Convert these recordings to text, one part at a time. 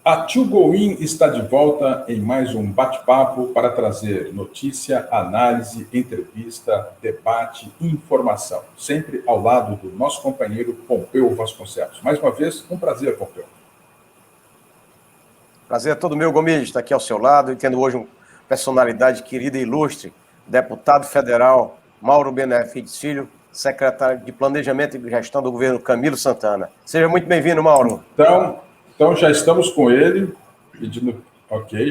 A Tio Goin está de volta em mais um bate-papo para trazer notícia, análise, entrevista, debate e informação, sempre ao lado do nosso companheiro Pompeu Vasconcelos. Mais uma vez, um prazer, Pompeu. Prazer é todo meu, Gomide, estar aqui ao seu lado e tendo hoje uma personalidade querida e ilustre, deputado federal Mauro Benevides Filho, secretário de Planejamento e Gestão do governo Camilo Santana. Seja muito bem-vindo, Mauro. Então já estamos com ele,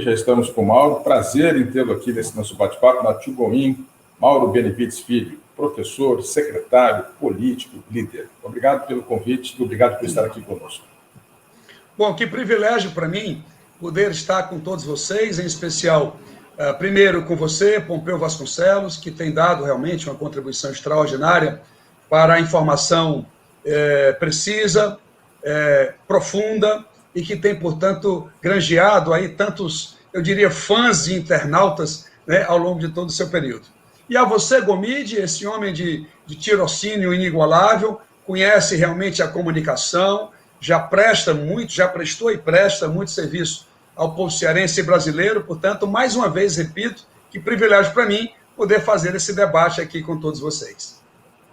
já estamos com o Mauro. Prazer em tê-lo aqui nesse nosso bate-papo na Tio Goin, Mauro Benevides Filho, professor, secretário, político, líder. Obrigado pelo convite e obrigado por estar aqui conosco. Bom, que privilégio para mim poder estar com todos vocês, em especial, primeiro com você, Pompeu Vasconcelos, que tem dado realmente uma contribuição extraordinária para a informação precisa, profunda, e que tem, portanto, granjeado aí tantos, eu diria, fãs e internautas, né, ao longo de todo o seu período. E a você, Gomide, esse homem de tirocínio inigualável, conhece realmente a comunicação, já prestou e presta muito serviço ao povo cearense e brasileiro. Portanto, mais uma vez, repito, que privilégio para mim poder fazer esse debate aqui com todos vocês.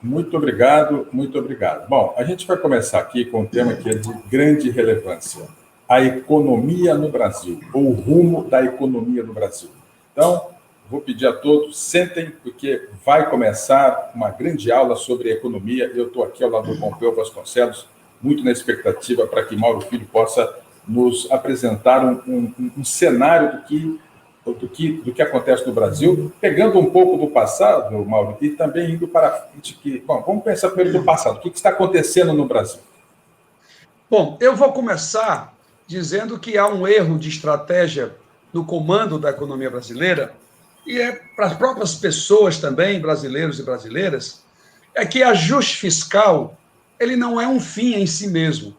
Muito obrigado, muito obrigado. Bom, a gente vai começar aqui com um tema que é de grande relevância: a economia no Brasil, ou o rumo da economia no Brasil. Então, vou pedir a todos, sentem, porque vai começar uma grande aula sobre economia. Eu estou aqui ao lado do Pompeu Vasconcelos, muito na expectativa para que Mauro Filho possa nos apresentar um cenário do que acontece no Brasil, pegando um pouco do passado, Mauro, e também indo para frente. Bom, vamos pensar primeiro do passado. O que está acontecendo no Brasil? Bom, eu vou começar dizendo que há um erro de estratégia no comando da economia brasileira, e é para as próprias pessoas também, brasileiros e brasileiras, é que ajuste fiscal ele não é um fim em si mesmo.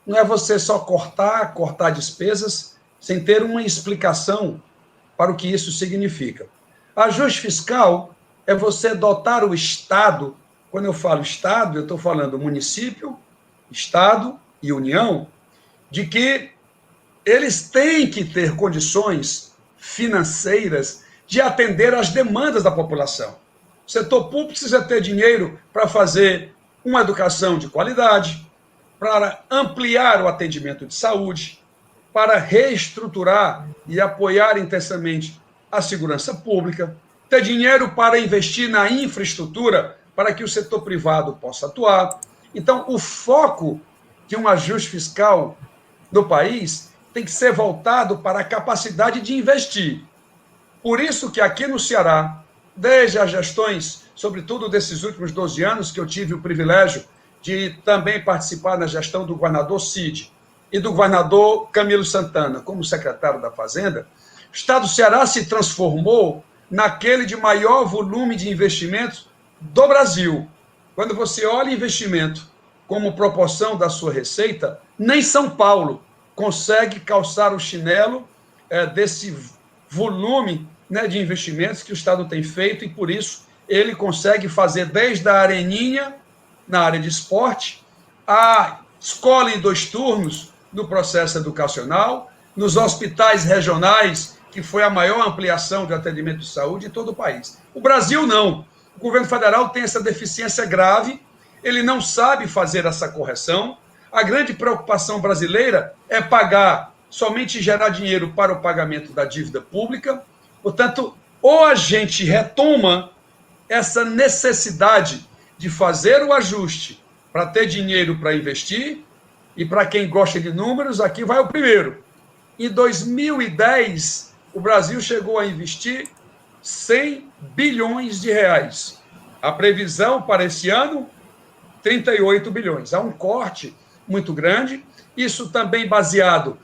Não é você só cortar despesas sem ter uma explicação para o que isso significa. Ajuste fiscal é você dotar o Estado, quando eu falo Estado, eu estou falando município, Estado e União, de que eles têm que ter condições financeiras de atender às demandas da população. O setor público precisa ter dinheiro para fazer uma educação de qualidade, para ampliar o atendimento de saúde, para reestruturar e apoiar intensamente a segurança pública, ter dinheiro para investir na infraestrutura para que o setor privado possa atuar. Então, o foco de um ajuste fiscal no país tem que ser voltado para a capacidade de investir. Por isso que aqui no Ceará, desde as gestões, sobretudo desses últimos 12 anos, que eu tive o privilégio de também participar na gestão do governador Cid e do governador Camilo Santana como secretário da Fazenda, o Estado do Ceará se transformou naquele de maior volume de investimentos do Brasil. Quando você olha investimento como proporção da sua receita, nem São Paulo consegue calçar o chinelo desse volume, né, de investimentos que o Estado tem feito, e por isso ele consegue fazer desde a areninha, na área de esporte, a escola em 2 turnos no processo educacional, nos hospitais regionais, que foi a maior ampliação de atendimento de saúde em todo o país. O Brasil não. O governo federal tem essa deficiência grave, ele não sabe fazer essa correção. A grande preocupação brasileira é somente gerar dinheiro para o pagamento da dívida pública. Portanto, ou a gente retoma essa necessidade de fazer o ajuste para ter dinheiro para investir, e para quem gosta de números, aqui vai o primeiro. Em 2010, o Brasil chegou a investir 100 bilhões de reais. A previsão para esse ano, 38 bilhões. Há um corte muito grande, isso também baseado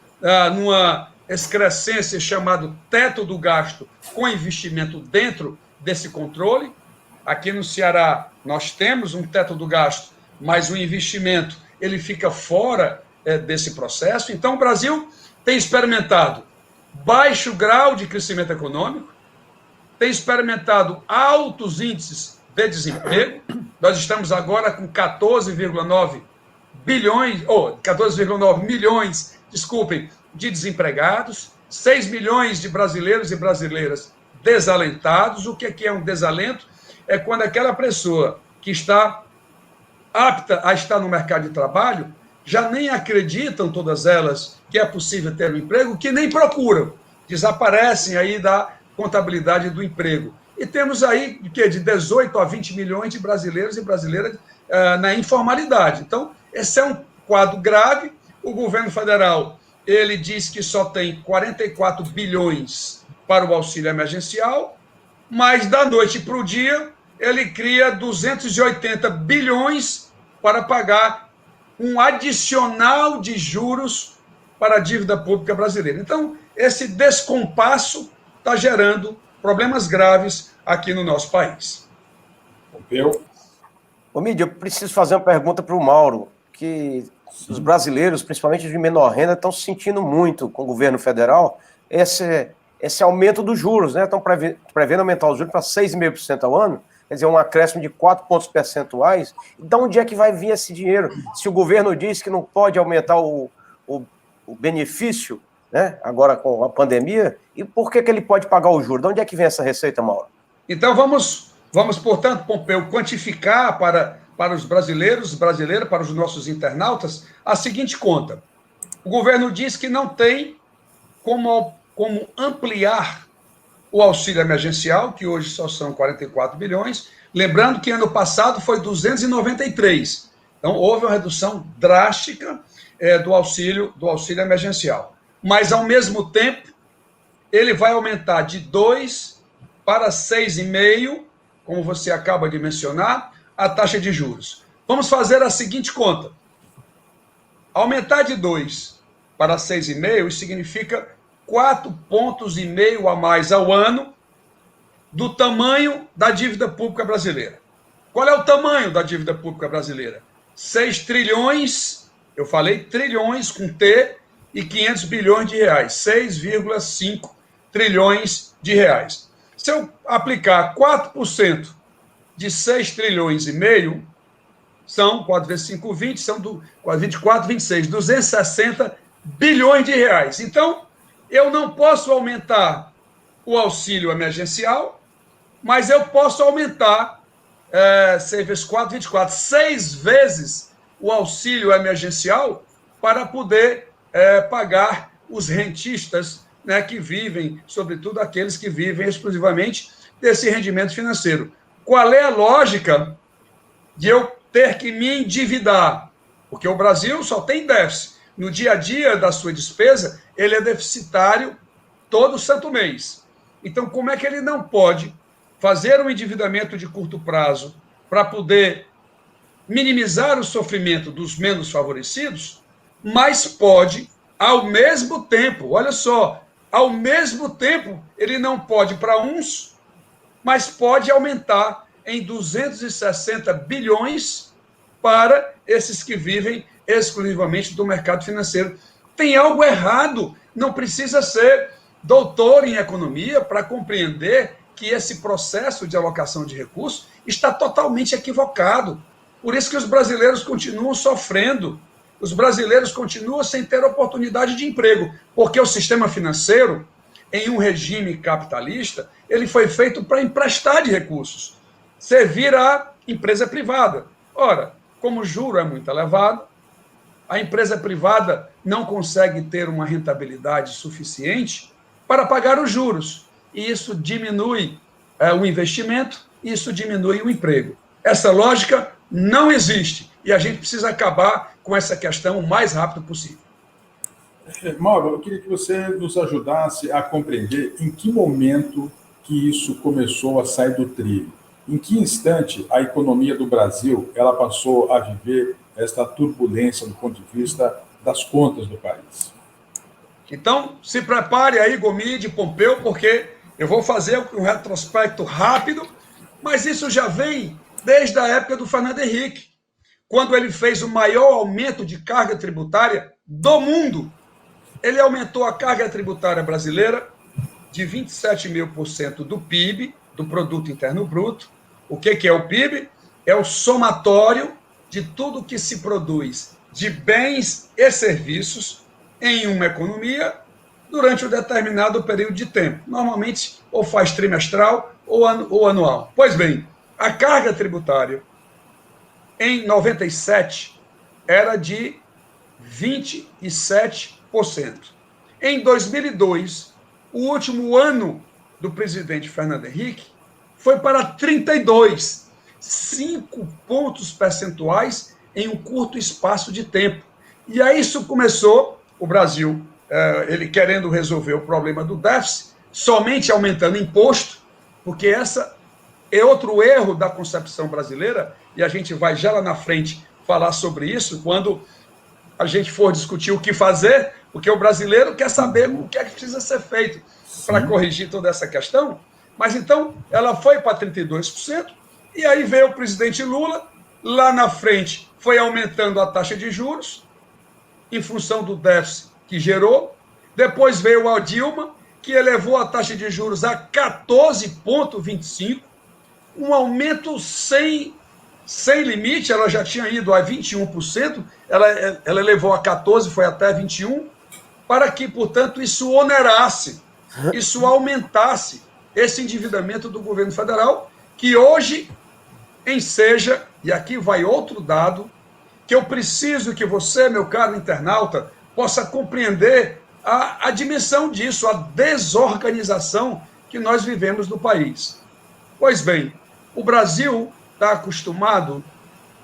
numa excrescência chamado teto do gasto, com investimento dentro desse controle. Aqui no Ceará, nós temos um teto do gasto, mas o investimento ele fica fora desse processo. Então, o Brasil tem experimentado baixo grau de crescimento econômico, tem experimentado altos índices de desemprego. Nós estamos agora com 14,9 milhões desculpem, de desempregados, 6 milhões de brasileiros e brasileiras desalentados. O que é um desalento? É quando aquela pessoa que está apta a estar no mercado de trabalho já nem acreditam, todas elas, que é possível ter um emprego, que nem procuram, desaparecem aí da contabilidade do emprego. E temos aí de 18 a 20 milhões de brasileiros e brasileiras na informalidade. Então, esse é um quadro grave. O governo federal, ele diz que só tem 44 bilhões para o auxílio emergencial, mas da noite para o dia, ele cria 280 bilhões para pagar um adicional de juros para a dívida pública brasileira. Então, esse descompasso está gerando problemas graves aqui no nosso país. Pompeu? Ô, Mídia, eu preciso fazer uma pergunta para o Mauro, que os brasileiros, principalmente de menor renda, estão se sentindo muito com o governo federal esse aumento dos juros, né? Estão prevendo aumentar os juros para 6,5% ao ano, quer dizer, um acréscimo de 4 pontos percentuais. Então, onde é que vai vir esse dinheiro? Se o governo diz que não pode aumentar o benefício, né, agora com a pandemia, e por que ele pode pagar o juro? De onde é que vem essa receita, Mauro? Então, vamos portanto, Pompeu, quantificar para os brasileiros, para os nossos internautas, a seguinte conta. O governo diz que não tem como ampliar o auxílio emergencial, que hoje só são 44 bilhões, lembrando que ano passado foi 293. Então, houve uma redução drástica do auxílio emergencial. Mas, ao mesmo tempo, ele vai aumentar de 2 para 6,5, como você acaba de mencionar, a taxa de juros. Vamos fazer a seguinte conta. Aumentar de 2 para 6,5 significa 4,5 pontos a mais ao ano do tamanho da dívida pública brasileira. Qual é o tamanho da dívida pública brasileira? 6 trilhões, eu falei trilhões com T, e 500 bilhões de reais, 6,5 trilhões de reais. Se eu aplicar 4% de 6 trilhões e meio, são 4 vezes 5, 20, são 24, 26, 260 bilhões de reais. Então, eu não posso aumentar o auxílio emergencial, mas eu posso aumentar 6 vezes 4, 24, 6 vezes o auxílio emergencial para poder pagar os rentistas, né, que vivem, sobretudo aqueles que vivem exclusivamente desse rendimento financeiro. Qual é a lógica de eu ter que me endividar? Porque o Brasil só tem déficit. No dia a dia da sua despesa, ele é deficitário todo santo mês. Então, como é que ele não pode fazer um endividamento de curto prazo para poder minimizar o sofrimento dos menos favorecidos, mas pode, ao mesmo tempo, olha só, ao mesmo tempo, ele não pode para uns, mas pode aumentar em 260 bilhões para esses que vivem exclusivamente do mercado financeiro. Tem algo errado, não precisa ser doutor em economia para compreender que esse processo de alocação de recursos está totalmente equivocado. Por isso que os brasileiros continuam sofrendo, os brasileiros continuam sem ter oportunidade de emprego, porque o sistema financeiro, em um regime capitalista, ele foi feito para emprestar de recursos, servir à empresa privada. Ora, como o juro é muito elevado, a empresa privada não consegue ter uma rentabilidade suficiente para pagar os juros. E isso diminui o investimento, isso diminui o emprego. Essa lógica não existe. E a gente precisa acabar com essa questão o mais rápido possível. Mauro, eu queria que você nos ajudasse a compreender em que momento que isso começou a sair do trilho. Em que instante a economia do Brasil ela passou a viver esta turbulência do ponto de vista das contas do país? Então, se prepare aí, Gomide, Pompeu, porque eu vou fazer um retrospecto rápido, mas isso já vem desde a época do Fernando Henrique, quando ele fez o maior aumento de carga tributária do mundo. Ele aumentou a carga tributária brasileira de 27,5% do PIB, do Produto Interno Bruto. O que é o PIB? É o somatório de tudo que se produz de bens e serviços em uma economia durante um determinado período de tempo. Normalmente, ou faz trimestral ou anual. Pois bem, a carga tributária em 97 era de 27%. Em 2002, o último ano do presidente Fernando Henrique, foi para 32, 5 pontos percentuais em um curto espaço de tempo. E aí isso começou, o Brasil, ele querendo resolver o problema do déficit, somente aumentando imposto, porque essa é outro erro da concepção brasileira, e a gente vai já lá na frente falar sobre isso, quando a gente for discutir o que fazer, porque o brasileiro quer saber o que é que precisa ser feito para corrigir toda essa questão. Mas então, ela foi para 32%, e aí veio o presidente Lula, lá na frente foi aumentando a taxa de juros, em função do déficit que gerou. Depois veio a Dilma, que elevou a taxa de juros a 14,25%, um aumento sem limite, ela já tinha ido a 21%, ela elevou a 14%, foi até 21%, para que, portanto, isso onerasse, isso aumentasse esse endividamento do governo federal, que hoje enseja, e aqui vai outro dado, que eu preciso que você, meu caro internauta, possa compreender a dimensão disso, a desorganização que nós vivemos no país. Pois bem, o Brasil está acostumado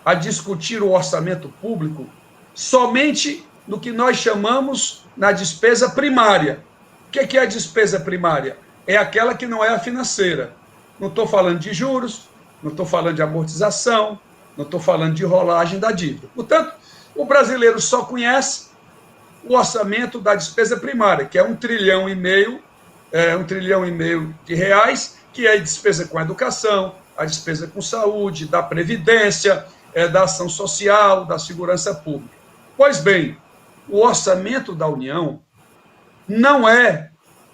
a discutir o orçamento público somente no que nós chamamos na despesa primária. O que é a despesa primária? É aquela que não é a financeira. Não estou falando de juros, não estou falando de amortização, não estou falando de rolagem da dívida. Portanto, o brasileiro só conhece o orçamento da despesa primária, que é 1,5 trilhão, 1,5 trilhão de reais, que é a despesa com a educação, a despesa com saúde, da previdência, da ação social, da segurança pública. Pois bem, o orçamento da União não é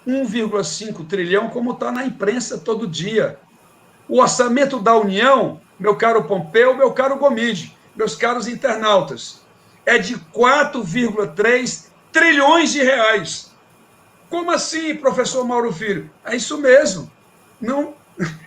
1,5 trilhão como está na imprensa todo dia. O orçamento da União, meu caro Pompeu, meu caro Gomide, meus caros internautas, é de 4,3 trilhões de reais. Como assim, professor Mauro Filho? É isso mesmo. Não,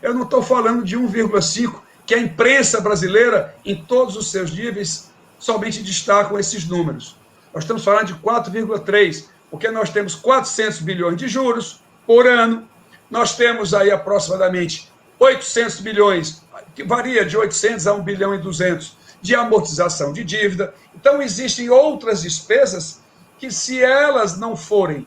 eu não estou falando de 1,5, que a imprensa brasileira, em todos os seus níveis, somente destacam esses números. Nós estamos falando de 4,3, porque nós temos 400 bilhões de juros por ano, nós temos aí aproximadamente 800 bilhões, que varia de 800 a 1 bilhão e 200, de amortização de dívida. Então, existem outras despesas que, se elas não forem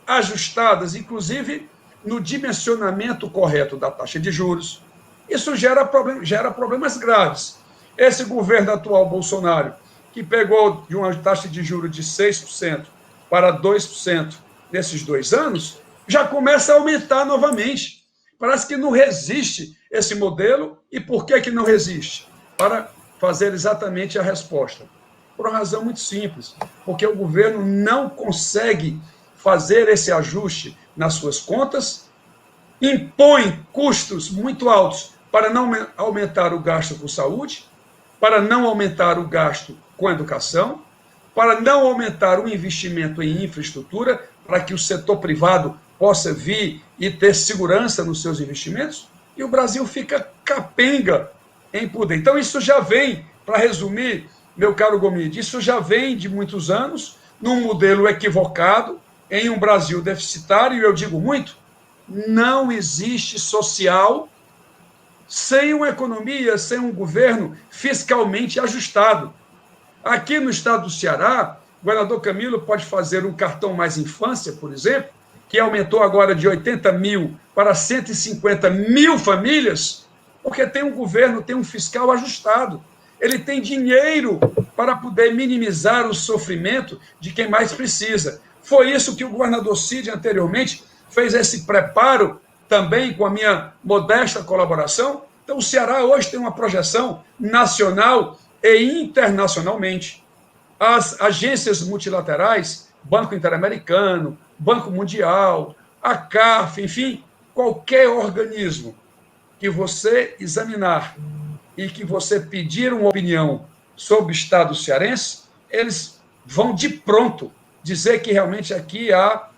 ajustadas, inclusive no dimensionamento correto da taxa de juros, isso gera problemas graves. Esse governo atual, Bolsonaro, que pegou de uma taxa de juros de 6% para 2% nesses 2 anos, já começa a aumentar novamente. Parece que não resiste esse modelo. E por que não resiste? Para fazer exatamente a resposta. Por uma razão muito simples, porque o governo não consegue fazer esse ajuste nas suas contas, impõe custos muito altos para não aumentar o gasto com saúde, para não aumentar o gasto com educação, para não aumentar o investimento em infraestrutura, para que o setor privado possa vir e ter segurança nos seus investimentos, e o Brasil fica capenga em poder. Então, isso já vem, para resumir, meu caro Gomide, isso já vem de muitos anos, num modelo equivocado, em um Brasil deficitário, e eu digo muito, não existe social sem uma economia, sem um governo fiscalmente ajustado. Aqui no estado do Ceará, o governador Camilo pode fazer um cartão mais infância, por exemplo, que aumentou agora de 80 mil para 150 mil famílias, porque tem um governo, tem um fiscal ajustado. Ele tem dinheiro para poder minimizar o sofrimento de quem mais precisa. Foi isso que o governador Cid, anteriormente, fez esse preparo também com a minha modesta colaboração. Então, o Ceará hoje tem uma projeção nacional e internacionalmente. As agências multilaterais, Banco Interamericano, Banco Mundial, a CAF, enfim, qualquer organismo que você examinar e que você pedir uma opinião sobre o estado cearense, eles vão de pronto dizer que realmente aqui há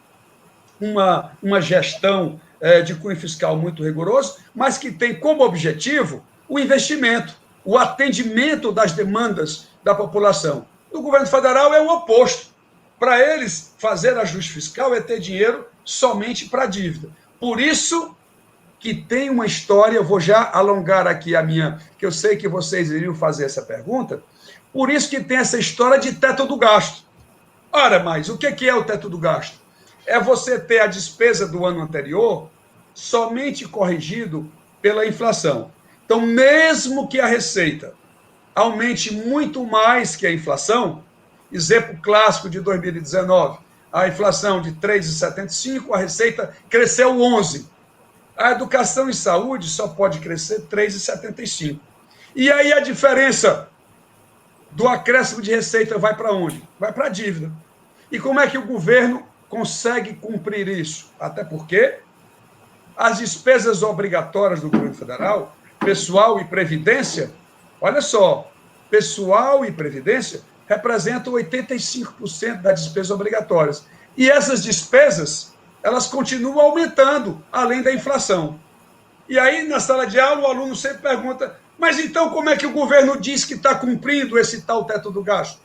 uma gestão de cunho fiscal muito rigoroso, mas que tem como objetivo o investimento, o atendimento das demandas da população. No governo federal é o oposto. Para eles, fazer ajuste fiscal é ter dinheiro somente para dívida. Por isso que tem uma história, eu vou já alongar aqui a minha, que eu sei que vocês iriam fazer essa pergunta, por isso que tem essa história de teto do gasto. Ora, mas o que é o teto do gasto? É você ter a despesa do ano anterior somente corrigido pela inflação. Então, mesmo que a receita aumente muito mais que a inflação, exemplo clássico de 2019, a inflação de 3,75, a receita cresceu 11%. A educação e saúde só pode crescer 3,75%. E aí a diferença do acréscimo de receita vai para onde? Vai para a dívida. E como é que o governo consegue cumprir isso? Até porque as despesas obrigatórias do governo federal, pessoal e previdência, olha só, pessoal e previdência representam 85% das despesas obrigatórias. E essas despesas, elas continuam aumentando, além da inflação. E aí, na sala de aula, o aluno sempre pergunta, mas então como é que o governo diz que está cumprindo esse tal teto do gasto?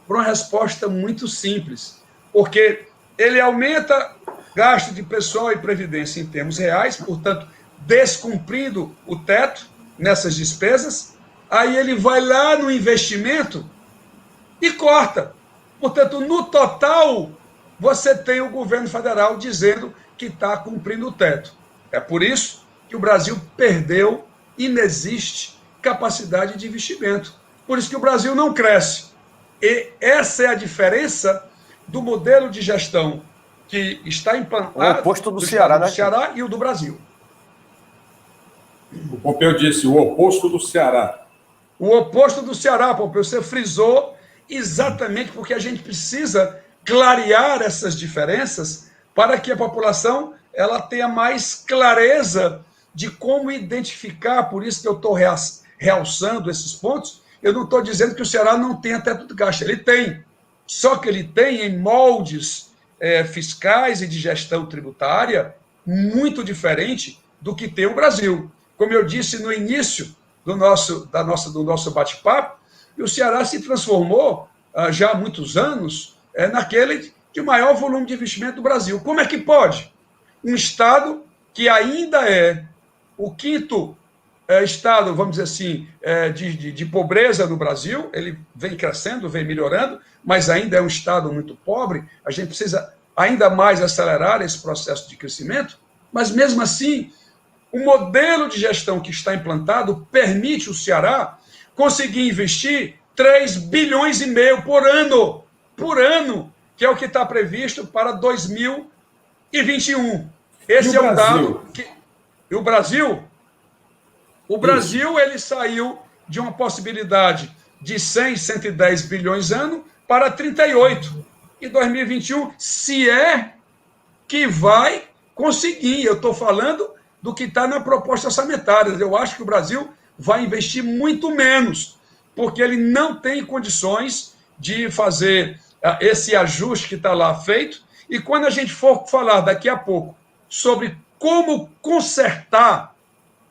Por uma resposta muito simples, porque ele aumenta gasto de pessoal e previdência em termos reais, portanto, descumprindo o teto nessas despesas, aí ele vai lá no investimento e corta. Portanto, no total, você tem o governo federal dizendo que está cumprindo o teto. É por isso que o Brasil perdeu, inexiste capacidade de investimento. Por isso que o Brasil não cresce. E essa é a diferença do modelo de gestão que está implantado o oposto do Ceará, do Ceará e o do Brasil. O Pompeu disse o oposto do Ceará. O oposto do Ceará, Pompeu, você frisou exatamente porque a gente precisa clarear essas diferenças para que a população ela tenha mais clareza de como identificar, por isso que eu estou realçando esses pontos. Eu não estou dizendo que o Ceará não tenha teto de gasto, ele tem, só que ele tem em moldes fiscais e de gestão tributária muito diferente do que tem o Brasil. Como eu disse no início do nosso bate-papo, o Ceará se transformou, já há muitos anos, naquele de maior volume de investimento do Brasil. Como é que pode? Um estado que ainda é o quinto estado, vamos dizer assim, de pobreza no Brasil, ele vem crescendo, vem melhorando, mas ainda é um estado muito pobre, a gente precisa ainda mais acelerar esse processo de crescimento, mas mesmo assim, o modelo de gestão que está implantado permite o Ceará conseguir investir 3,5 bilhões por ano, que é o que está previsto para 2021. Esse é o dado que... E o Brasil? O Brasil ele saiu de uma possibilidade de 100, 110 bilhões ano para 38. Em 2021, se é que vai conseguir. Eu estou falando do que está na proposta orçamentária. Eu acho que o Brasil vai investir muito menos, porque ele não tem condições de fazer esse ajuste que está lá feito. E quando a gente for falar daqui a pouco sobre como consertar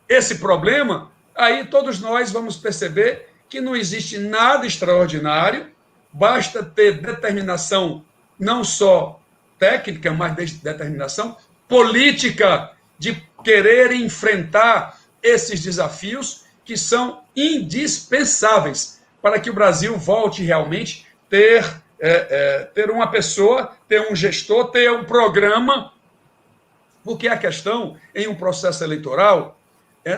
esse problema, aí todos nós vamos perceber que não existe nada extraordinário, basta ter determinação não só técnica, mas determinação política de querer enfrentar esses desafios que são indispensáveis para que o Brasil volte realmente ter uma pessoa, ter um gestor, ter um programa, porque a questão em um processo eleitoral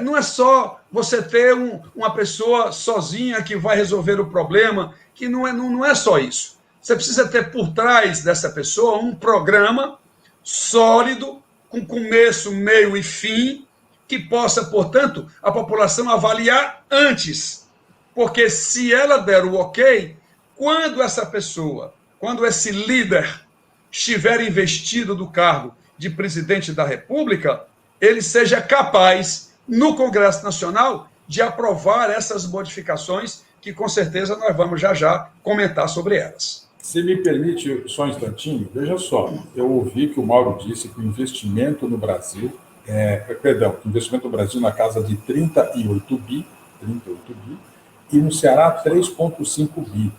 não é só você ter uma pessoa sozinha que vai resolver o problema, que não é só isso. Você precisa ter por trás dessa pessoa um programa sólido, com começo, meio e fim, que possa, portanto, a população avaliar antes. Porque se ela der o ok, quando essa pessoa, quando esse líder estiver investido do cargo de presidente da República, ele seja capaz, no Congresso Nacional, de aprovar essas modificações que, com certeza, nós vamos já comentar sobre elas. Se me permite só um instantinho, veja só, eu ouvi que o Mauro disse que o investimento no Brasil, que o investimento no Brasil na casa de 38 bi, e no Ceará 3,5 bi.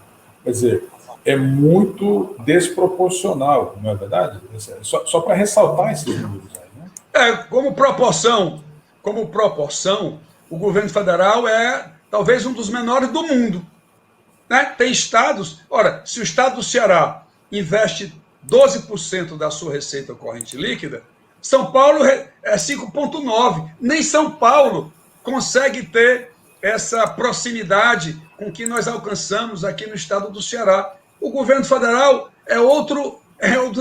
Quer dizer, é muito desproporcional, não é verdade? Só para ressaltar esses números aí, né? Como proporção, o governo federal é talvez um dos menores do mundo. Né? Tem estados. Ora, se o estado do Ceará investe 12% da sua receita corrente líquida, São Paulo é 5,9%. Nem São Paulo consegue ter essa proximidade com que nós alcançamos aqui no estado do Ceará. O governo federal é outro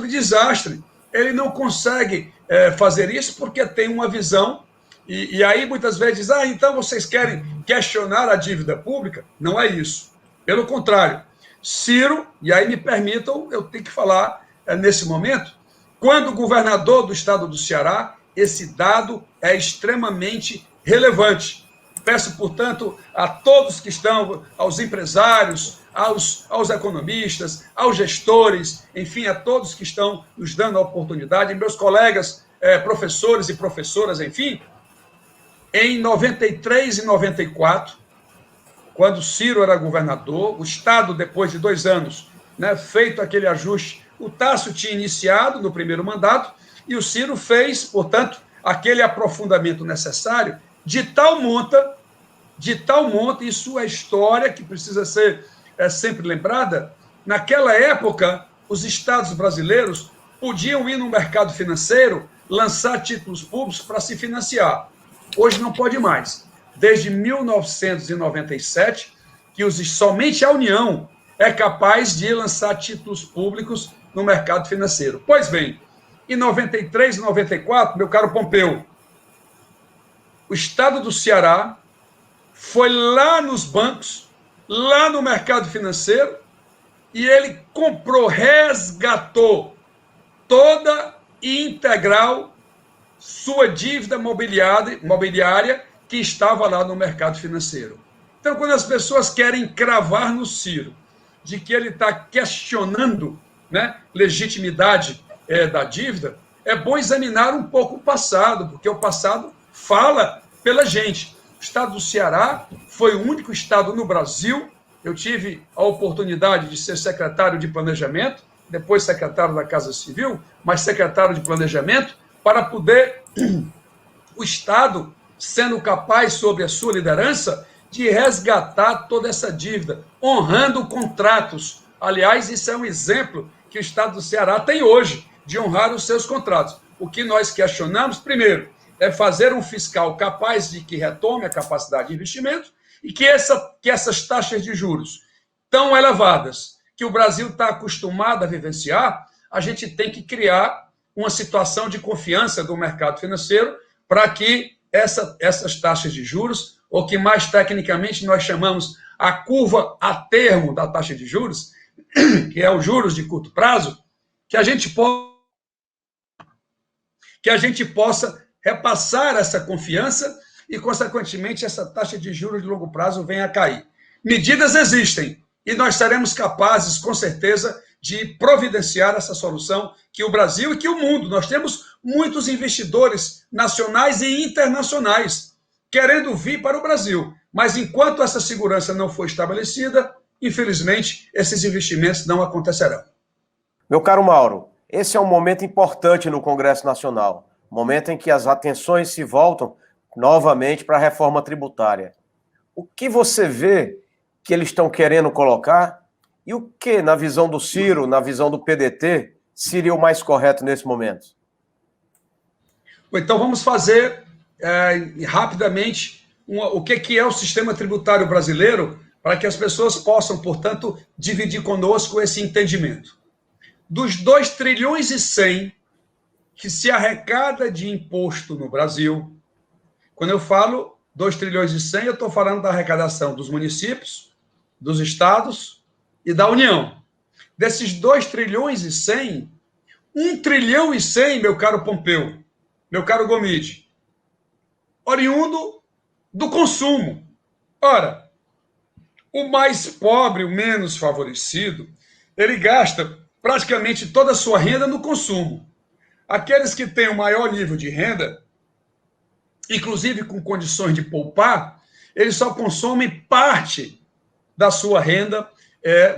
desastre. Ele não consegue fazer isso porque tem uma visão. E aí muitas vezes diz, então vocês querem questionar a dívida pública? Não é isso. Pelo contrário, Ciro, e aí me permitam, eu tenho que falar nesse momento, quando governador do estado do Ceará, esse dado é extremamente relevante. Peço, portanto, a todos que estão, aos empresários, aos economistas, aos gestores, enfim, a todos que estão nos dando a oportunidade, meus colegas, professores e professoras, enfim, em 93 e 94, quando Ciro era governador, o Estado, depois de 2 anos, né, feito aquele ajuste, o Tássio tinha iniciado no primeiro mandato, e o Ciro fez, portanto, aquele aprofundamento necessário de tal monta, isso é história que precisa ser sempre lembrada. Naquela época, os estados brasileiros podiam ir no mercado financeiro, lançar títulos públicos para se financiar. Hoje não pode mais. Desde 1997, que somente a União é capaz de lançar títulos públicos no mercado financeiro. Pois bem, em 93 e 94, meu caro Pompeu, o estado do Ceará foi lá nos bancos, lá no mercado financeiro, e ele resgatou toda e integral sua dívida mobiliária que estava lá no mercado financeiro. Então, quando as pessoas querem cravar no Ciro de que ele está questionando, né, legitimidade da dívida, é bom examinar um pouco o passado, porque o passado fala pela gente. O estado do Ceará foi o único estado no Brasil, eu tive a oportunidade de ser secretário de Planejamento, depois secretário da Casa Civil, mas secretário de Planejamento, para poder o Estado sendo capaz, sob a sua liderança, de resgatar toda essa dívida, honrando contratos. Aliás, isso é um exemplo que o Estado do Ceará tem hoje, de honrar os seus contratos. O que nós questionamos, primeiro, é fazer um fiscal capaz de que retome a capacidade de investimento e que essas taxas de juros tão elevadas que o Brasil está acostumado a vivenciar, a gente tem que criar uma situação de confiança do mercado financeiro para que essas taxas de juros, ou que mais tecnicamente nós chamamos a curva a termo da taxa de juros, que é os juros de curto prazo, que a gente possa repassar essa confiança e, consequentemente, essa taxa de juros de longo prazo venha a cair. Medidas existem e nós seremos capazes, com certeza, de providenciar essa solução que o Brasil e que o mundo, nós temos muitos investidores nacionais e internacionais querendo vir para o Brasil, mas enquanto essa segurança não for estabelecida, infelizmente, esses investimentos não acontecerão. Meu caro Mauro, esse é um momento importante no Congresso Nacional, momento em que as atenções se voltam novamente para a reforma tributária. O que você vê que eles estão querendo colocar e o que, na visão do Ciro, na visão do PDT, seria o mais correto nesse momento? Então vamos fazer rapidamente o que é o sistema tributário brasileiro para que as pessoas possam, portanto, dividir conosco esse entendimento. Dos 2 trilhões e 100 que se arrecada de imposto no Brasil, quando eu falo 2 trilhões e 100, eu estou falando da arrecadação dos municípios, dos estados e da União. Desses 2 trilhões e 100, 1 trilhão e 100, meu caro Pompeu, meu caro Gomide, oriundo do consumo. Ora, o mais pobre, o menos favorecido, ele gasta praticamente toda a sua renda no consumo. Aqueles que têm o maior nível de renda, inclusive com condições de poupar, eles só consomem parte da sua renda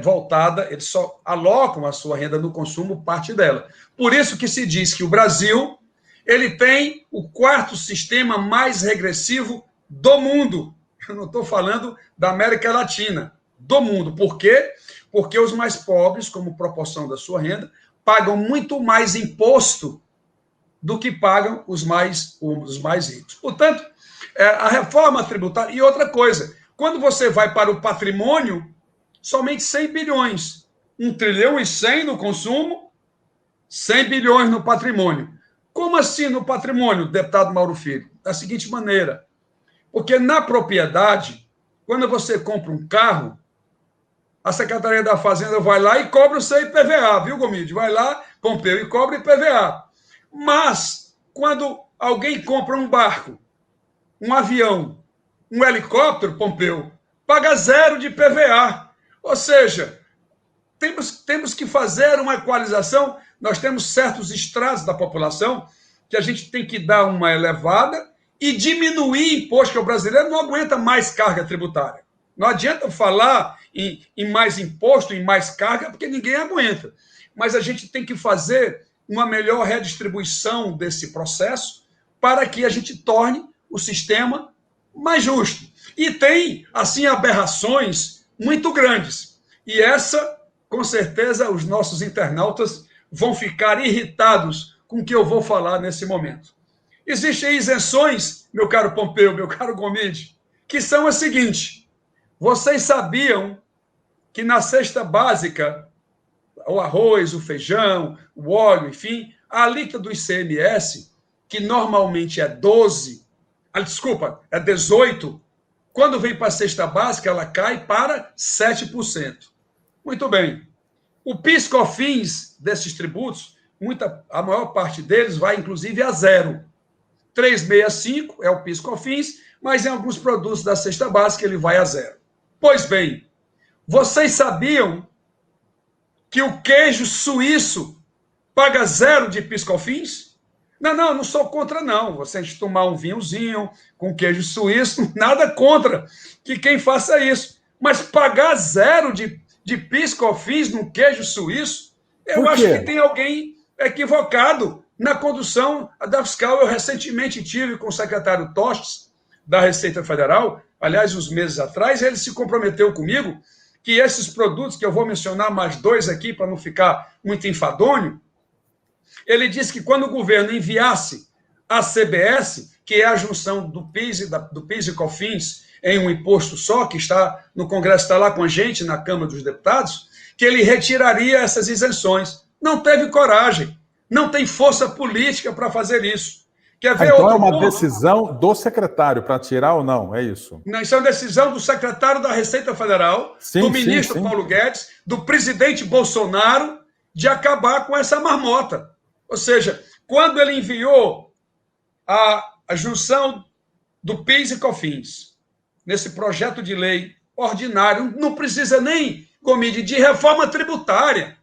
voltada, eles só alocam a sua renda no consumo, parte dela. Por isso que se diz que o Brasil ele tem o quarto sistema mais regressivo do mundo. Eu não estou falando da América Latina, do mundo. Por quê? Porque os mais pobres, como proporção da sua renda, pagam muito mais imposto do que pagam os mais ricos. Portanto, a reforma tributária... E outra coisa, quando você vai para o patrimônio, somente 100 bilhões. 1 trilhão e 100 no consumo, 100 bilhões no patrimônio. Como assim no patrimônio, deputado Mauro Filho? Da seguinte maneira, porque na propriedade, quando você compra um carro, a Secretaria da Fazenda vai lá e cobra o seu IPVA, viu, Gomide? Vai lá, Pompeu, e cobra IPVA. Mas, quando alguém compra um barco, um avião, um helicóptero, Pompeu, paga 0 de IPVA. Ou seja, temos que fazer uma equalização. Nós temos certos estratos da população que a gente tem que dar uma elevada e diminuir imposto, que o brasileiro não aguenta mais carga tributária. Não adianta falar em mais imposto, em mais carga, porque ninguém aguenta. Mas a gente tem que fazer uma melhor redistribuição desse processo para que a gente torne o sistema mais justo. E tem, assim, aberrações muito grandes. E essa, com certeza, os nossos internautas vão ficar irritados com o que eu vou falar nesse momento. Existem isenções, meu caro Pompeu, meu caro Gomide, que são as seguintes. Vocês sabiam que na cesta básica, o arroz, o feijão, o óleo, enfim, a alíquota do ICMS, que normalmente é 18%, quando vem para a cesta básica, ela cai para 7%. Muito bem. O PIS/COFINS desses tributos, a maior parte deles vai, inclusive, a 0. 365 é o PIS/COFINS, mas em alguns produtos da cesta básica ele vai a 0. Pois bem, vocês sabiam que o queijo suíço paga 0 de PIS/COFINS? Não sou contra, não. Você tomar um vinhozinho com queijo suíço, nada contra que quem faça isso. Mas pagar 0 de PIS/COFINS no queijo suíço, eu acho que tem alguém equivocado na condução da fiscal. Eu recentemente tive com o secretário Tostes, da Receita Federal, aliás, uns meses atrás, ele se comprometeu comigo que esses produtos, que eu vou mencionar mais 2 aqui para não ficar muito enfadonho, ele disse que quando o governo enviasse a CBS, que é a junção do PIS e COFINS em um imposto só, que está no Congresso, está lá com a gente, na Câmara dos Deputados, que ele retiraria essas isenções. Não teve coragem, não tem força política para fazer isso. Quer ver então é uma decisão do secretário para tirar ou não? É isso? Não, isso é uma decisão do secretário da Receita Federal, do ministro Paulo Guedes, do presidente Bolsonaro, de acabar com essa marmota. Ou seja, quando ele enviou a junção do PIS e COFINS nesse projeto de lei ordinário, não precisa nem, Gomide, de reforma tributária.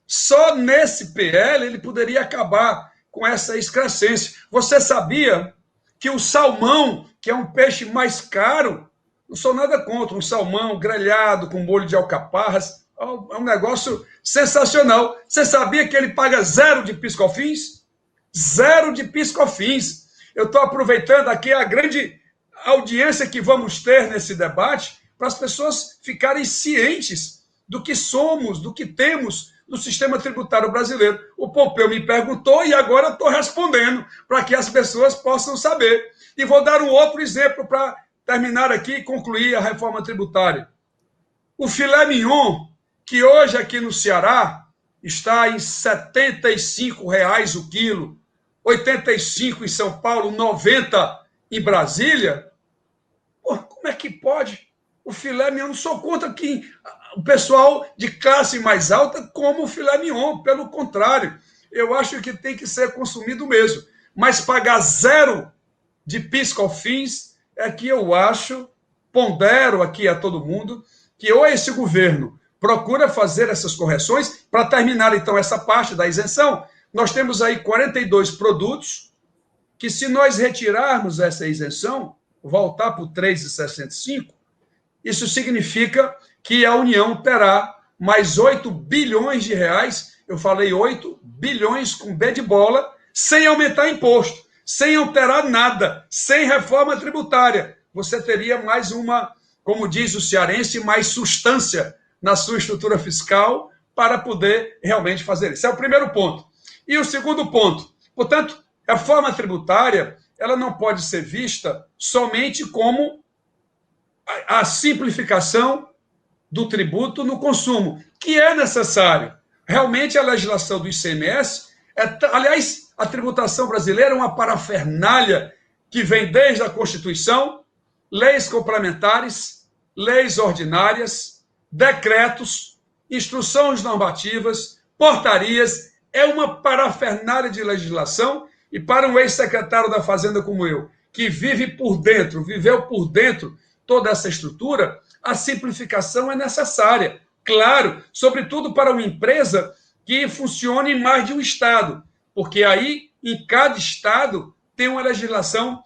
Só nesse PL ele poderia acabar com essa excrescência. Você sabia que o salmão, que é um peixe mais caro, não sou nada contra, um salmão grelhado com molho de alcaparras, é um negócio sensacional. Você sabia que ele paga 0 de PIS/COFINS? 0 de PIS/COFINS. Eu estou aproveitando aqui a grande audiência que vamos ter nesse debate para as pessoas ficarem cientes do que somos, do que temos no sistema tributário brasileiro. O Pompeu me perguntou e agora eu estou respondendo para que as pessoas possam saber. E vou dar um outro exemplo para terminar aqui e concluir a reforma tributária. O filé mignon, que hoje aqui no Ceará está em R$ 75,00 o quilo, 85 em São Paulo, 90 em Brasília. Pô, como é que pode? O filé mignon, não sou contra que o pessoal de classe mais alta coma o filé mignon, pelo contrário, eu acho que tem que ser consumido mesmo. Mas pagar 0 de PIS/COFINS é que eu acho, pondero aqui a todo mundo, que ou esse governo procura fazer essas correções para terminar, então, essa parte da isenção. Nós temos aí 42 produtos que, se nós retirarmos essa isenção, voltar para o 3,65, isso significa que a União terá mais 8 bilhões de reais, eu falei 8 bilhões com B de bola, sem aumentar imposto, sem alterar nada, sem reforma tributária. Você teria mais uma, como diz o cearense, mais substância na sua estrutura fiscal para poder realmente fazer isso. Esse é o primeiro ponto. E o segundo ponto, portanto, a reforma tributária, ela não pode ser vista somente como a simplificação do tributo no consumo, que é necessário. Realmente, a legislação do ICMS, aliás, a tributação brasileira é uma parafernália que vem desde a Constituição, leis complementares, leis ordinárias, decretos, instruções normativas, portarias, é uma parafernália de legislação, e para um ex-secretário da Fazenda como eu, que viveu por dentro toda essa estrutura, a simplificação é necessária. Claro, sobretudo para uma empresa que funcione em mais de um estado, porque aí, em cada estado, tem uma legislação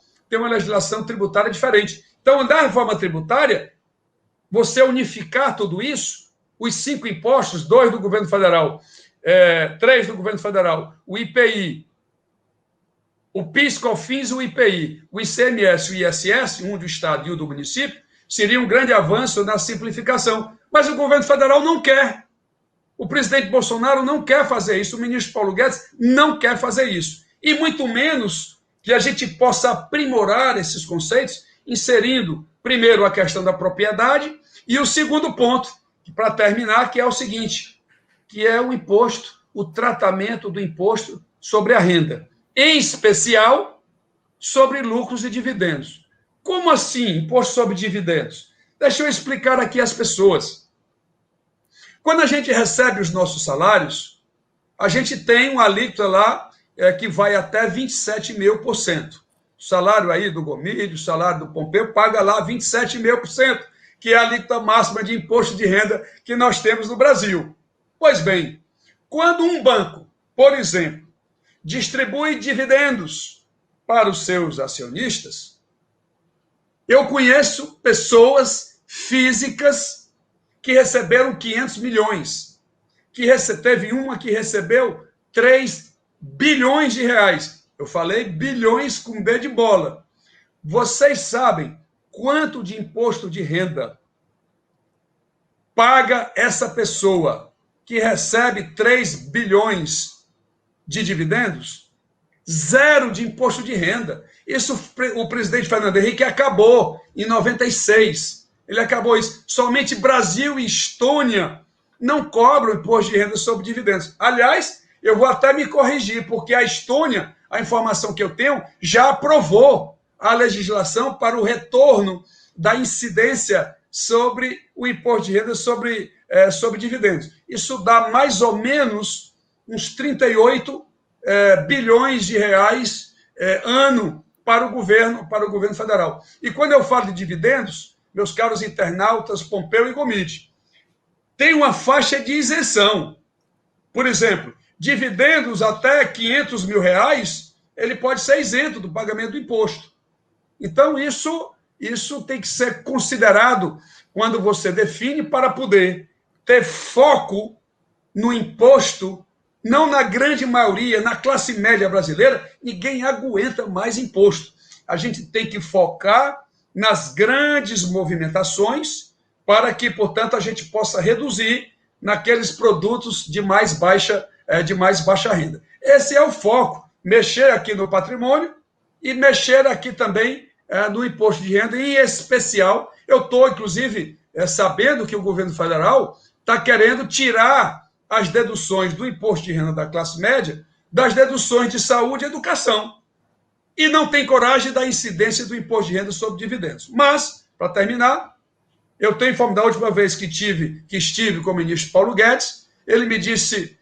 tributária diferente. Então, na reforma tributária, você unificar tudo isso, os 5 impostos, 2 do governo federal, 3 do governo federal, o IPI, o PIS, COFINS, o IPI, o ICMS e o ISS, um do estado e o do município, seria um grande avanço na simplificação. Mas o governo federal não quer. O presidente Bolsonaro não quer fazer isso, o ministro Paulo Guedes não quer fazer isso. E muito menos que a gente possa aprimorar esses conceitos, inserindo, primeiro, a questão da propriedade, e o segundo ponto, para terminar, que é o seguinte, que é o imposto, o tratamento do imposto sobre a renda, em especial sobre lucros e dividendos. Como assim, imposto sobre dividendos? Deixa eu explicar aqui às pessoas. Quando a gente recebe os nossos salários, a gente tem uma alíquota lá que vai até 27,5%. O salário aí do Gomídio, o salário do Pompeu, paga lá 27,5%, que é a alíquota máxima de imposto de renda que nós temos no Brasil. Pois bem, quando um banco, por exemplo, distribui dividendos para os seus acionistas, eu conheço pessoas físicas que receberam 500 milhões, teve uma que recebeu 3 bilhões de reais. Eu falei bilhões com B de bola. Vocês sabem quanto de imposto de renda paga essa pessoa que recebe 3 bilhões de dividendos? 0 de imposto de renda. Isso o presidente Fernando Henrique acabou em 96. Ele acabou isso. Somente Brasil e Estônia não cobram imposto de renda sobre dividendos. Aliás, eu vou até me corrigir, porque a Estônia, a informação que eu tenho, já aprovou a legislação para o retorno da incidência sobre o imposto de renda sobre dividendos. Isso dá mais ou menos uns 38 bilhões de reais ano para o governo federal. E quando eu falo de dividendos, meus caros internautas, Pompeu e Gomide, tem uma faixa de isenção. Por exemplo, dividendos até 500 mil reais, ele pode ser isento do pagamento do imposto. Então, isso tem que ser considerado quando você define para poder ter foco no imposto, não na grande maioria, na classe média brasileira, ninguém aguenta mais imposto. A gente tem que focar nas grandes movimentações para que, portanto, a gente possa reduzir naqueles produtos de mais baixa renda. Esse é o foco, mexer aqui no patrimônio e mexer aqui também no imposto de renda, em especial. Eu estou, inclusive, sabendo que o governo federal está querendo tirar as deduções do imposto de renda da classe média das deduções de saúde e educação. E não tem coragem da incidência do imposto de renda sobre dividendos. Mas, para terminar, eu tenho informado da última vez que estive com o ministro Paulo Guedes, ele me disse,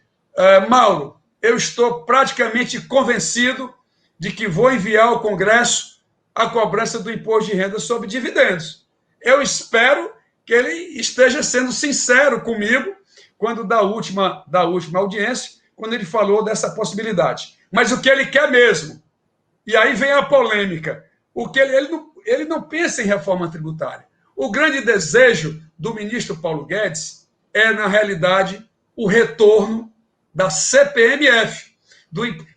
Mauro, eu estou praticamente convencido de que vou enviar ao Congresso a cobrança do imposto de renda sobre dividendos. Eu espero que ele esteja sendo sincero comigo quando da última audiência, quando ele falou dessa possibilidade. Mas o que ele quer mesmo, e aí vem a polêmica, o que ele não pensa em reforma tributária. O grande desejo do ministro Paulo Guedes é, na realidade, o retorno da CPMF,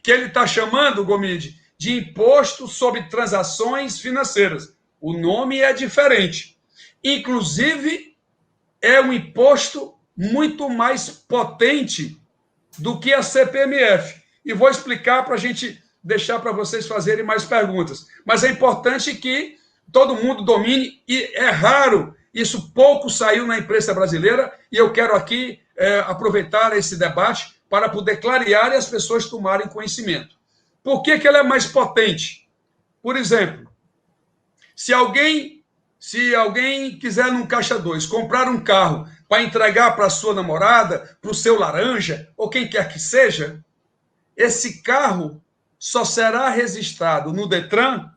que ele está chamando, Gomide, de Imposto sobre Transações Financeiras. O nome é diferente. Inclusive, é um imposto muito mais potente do que a CPMF. E vou explicar para a gente deixar para vocês fazerem mais perguntas. Mas é importante que todo mundo domine, e é raro, isso pouco saiu na imprensa brasileira, e eu quero aqui aproveitar esse debate para poder clarear e as pessoas tomarem conhecimento. Por que ela é mais potente? Por exemplo, se alguém quiser num Caixa 2 comprar um carro para entregar para a sua namorada, para o seu laranja, ou quem quer que seja, esse carro só será registrado no Detran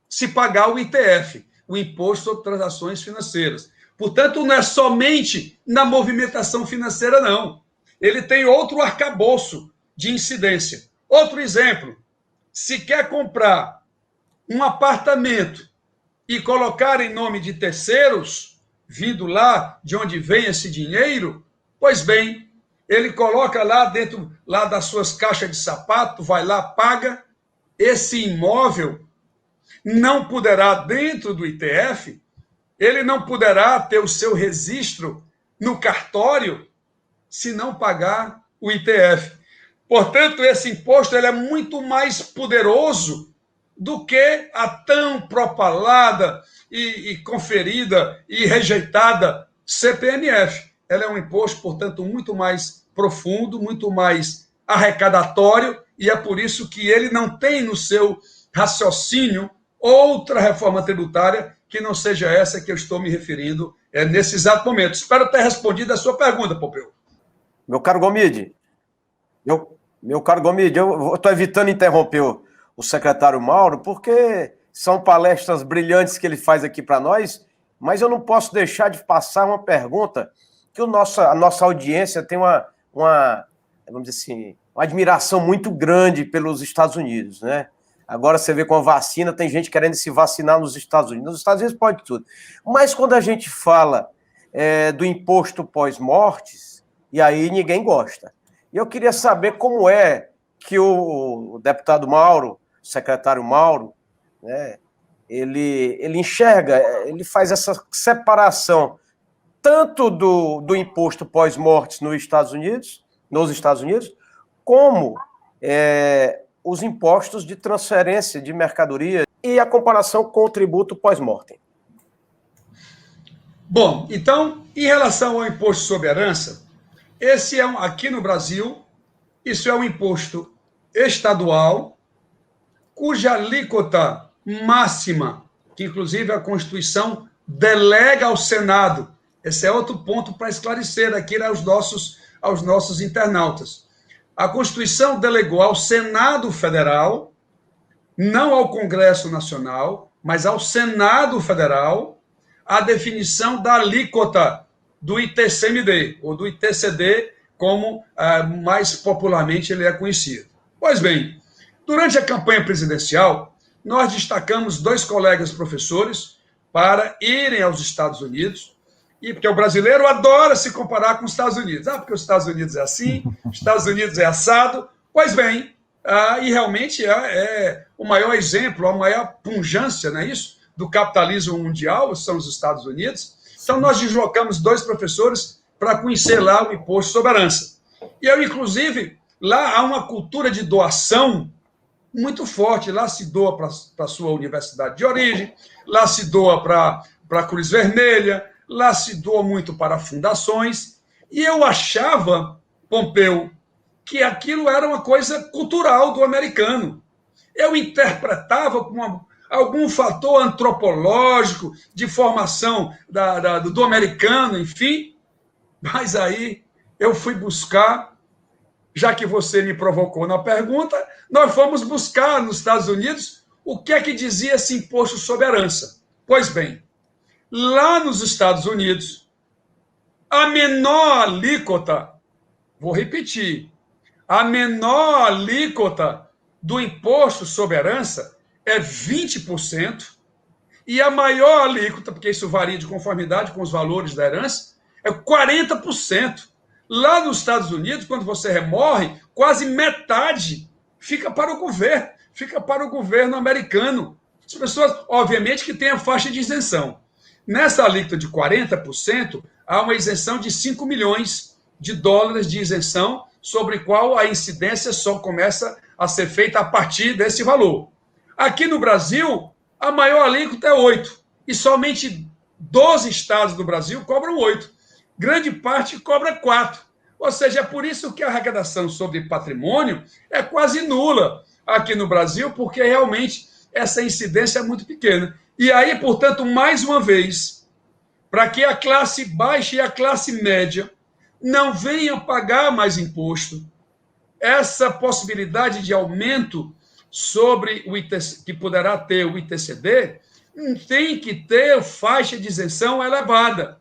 se pagar o ITF, o Imposto sobre Transações Financeiras. Portanto, não é somente na movimentação financeira, não. Ele tem outro arcabouço de incidência. Outro exemplo, se quer comprar um apartamento e colocar em nome de terceiros, vindo lá de onde vem esse dinheiro, pois bem, ele coloca lá dentro lá das suas caixas de sapato, vai lá, paga. Esse imóvel não poderá, dentro do ITF, ele não poderá ter o seu registro no cartório se não pagar o ITF. Portanto, esse imposto ele é muito mais poderoso do que a tão propalada e conferida e rejeitada CPMF. Ela é um imposto, portanto, muito mais profundo, muito mais arrecadatório, e é por isso que ele não tem no seu raciocínio outra reforma tributária que não seja essa que eu estou me referindo nesse exato momento. Espero ter respondido a sua pergunta, Pompeu. Meu caro Gomide, eu estou evitando interromper o secretário Mauro, porque são palestras brilhantes que ele faz aqui para nós, mas eu não posso deixar de passar uma pergunta que a nossa audiência tem vamos dizer assim, uma admiração muito grande pelos Estados Unidos, né? Agora você vê com a vacina, tem gente querendo se vacinar nos Estados Unidos. Nos Estados Unidos pode tudo. Mas quando a gente fala do imposto pós-mortes, e aí ninguém gosta. E eu queria saber como é que o deputado Mauro, o secretário Mauro, né, ele enxerga, ele faz essa separação tanto do imposto pós-mortes nos Estados Unidos, como os impostos de transferência de mercadoria e a comparação com o tributo pós-mortem. Bom, então, em relação ao imposto sobre herança, esse aqui no Brasil, isso é um imposto estadual, cuja alíquota máxima, que inclusive a Constituição delega ao Senado. Esse é outro ponto para esclarecer aqui aos nossos internautas. A Constituição delegou ao Senado Federal, não ao Congresso Nacional, mas ao Senado Federal, a definição da alíquota do ITCMD, ou do ITCD, como mais popularmente ele é conhecido. Pois bem, durante a campanha presidencial, nós destacamos 2 colegas professores para irem aos Estados Unidos, porque o brasileiro adora se comparar com os Estados Unidos. Porque os Estados Unidos é assim, os Estados Unidos é assado. Pois bem, e realmente é o maior exemplo, a maior pungência, não é isso, do capitalismo mundial, são os Estados Unidos. Então, nós deslocamos 2 professores para conhecer lá o imposto sobre herança. E eu, inclusive, lá há uma cultura de doação muito forte. Lá se doa para a sua universidade de origem, lá se doa para a Cruz Vermelha, lá se doa muito para fundações. E eu achava, Pompeu, que aquilo era uma coisa cultural do americano. Eu interpretava como algum fator antropológico de formação do americano, enfim. Mas aí eu fui buscar, já que você me provocou na pergunta, nós fomos buscar nos Estados Unidos o que é que dizia esse imposto sobre herança. Pois bem, Lá nos Estados Unidos, a menor alíquota, vou repetir, a menor alíquota do imposto sobre herança é 20%, e a maior alíquota, porque isso varia de conformidade com os valores da herança, é 40%. Lá nos Estados Unidos, quando você morre, quase metade fica para o governo americano. As pessoas, obviamente, que têm a faixa de isenção. Nessa alíquota de 40%, há uma isenção de 5 milhões de dólares de isenção, sobre qual a incidência só começa a ser feita a partir desse valor. Aqui no Brasil, a maior alíquota é 8%, e somente 12 estados do Brasil cobram 8%. Grande parte cobra 4%. Ou seja, é por isso que a arrecadação sobre patrimônio é quase nula aqui no Brasil, porque realmente essa incidência é muito pequena. E aí, portanto, mais uma vez, para que a classe baixa e a classe média não venham pagar mais imposto, essa possibilidade de aumento sobre o ITC, que poderá ter o ITCD, tem que ter faixa de isenção elevada.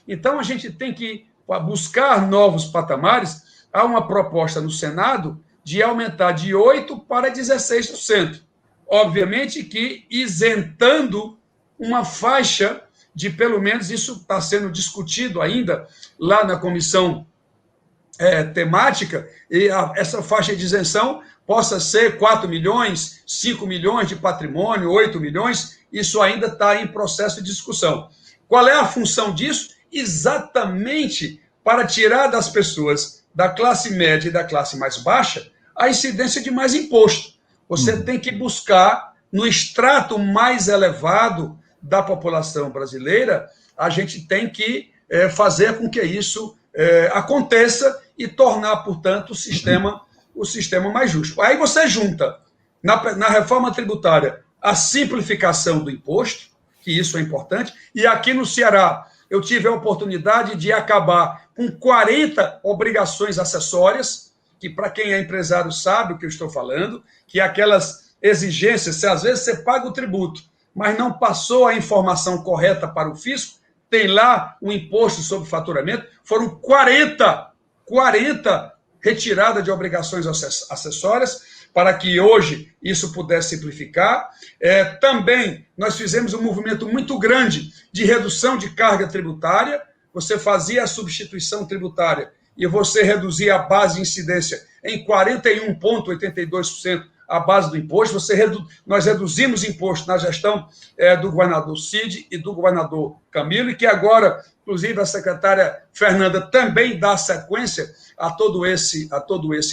Então, a gente tem que buscar novos patamares. Há uma proposta no Senado de aumentar de 8% para 16%. Obviamente que isentando uma faixa de, pelo menos, isso está sendo discutido ainda lá na comissão temática, e essa faixa de isenção possa ser 4 milhões, 5 milhões de patrimônio, 8 milhões, isso ainda está em processo de discussão. Qual é a função disso? Exatamente para tirar das pessoas da classe média e da classe mais baixa a incidência de mais imposto. Você tem que buscar, no extrato mais elevado da população brasileira, a gente tem que fazer com que isso aconteça e tornar, portanto, o sistema mais justo. Aí você junta, na reforma tributária, a simplificação do imposto, que isso é importante, e aqui no Ceará eu tive a oportunidade de acabar com 40 obrigações acessórias, que para quem é empresário sabe o que eu estou falando, que é aquelas exigências, se às vezes você paga o tributo, mas não passou a informação correta para o fisco, tem lá o imposto sobre faturamento, foram 40 retirada de obrigações acessórias, para que hoje isso pudesse simplificar. Também nós fizemos um movimento muito grande de redução de carga tributária. Você fazia a substituição tributária e você reduzia a base de incidência em 41,82% a base do imposto. Nós reduzimos imposto na gestão do governador Cid e do governador Camilo, e que agora, inclusive, a secretária Fernanda também dá sequência a todo esse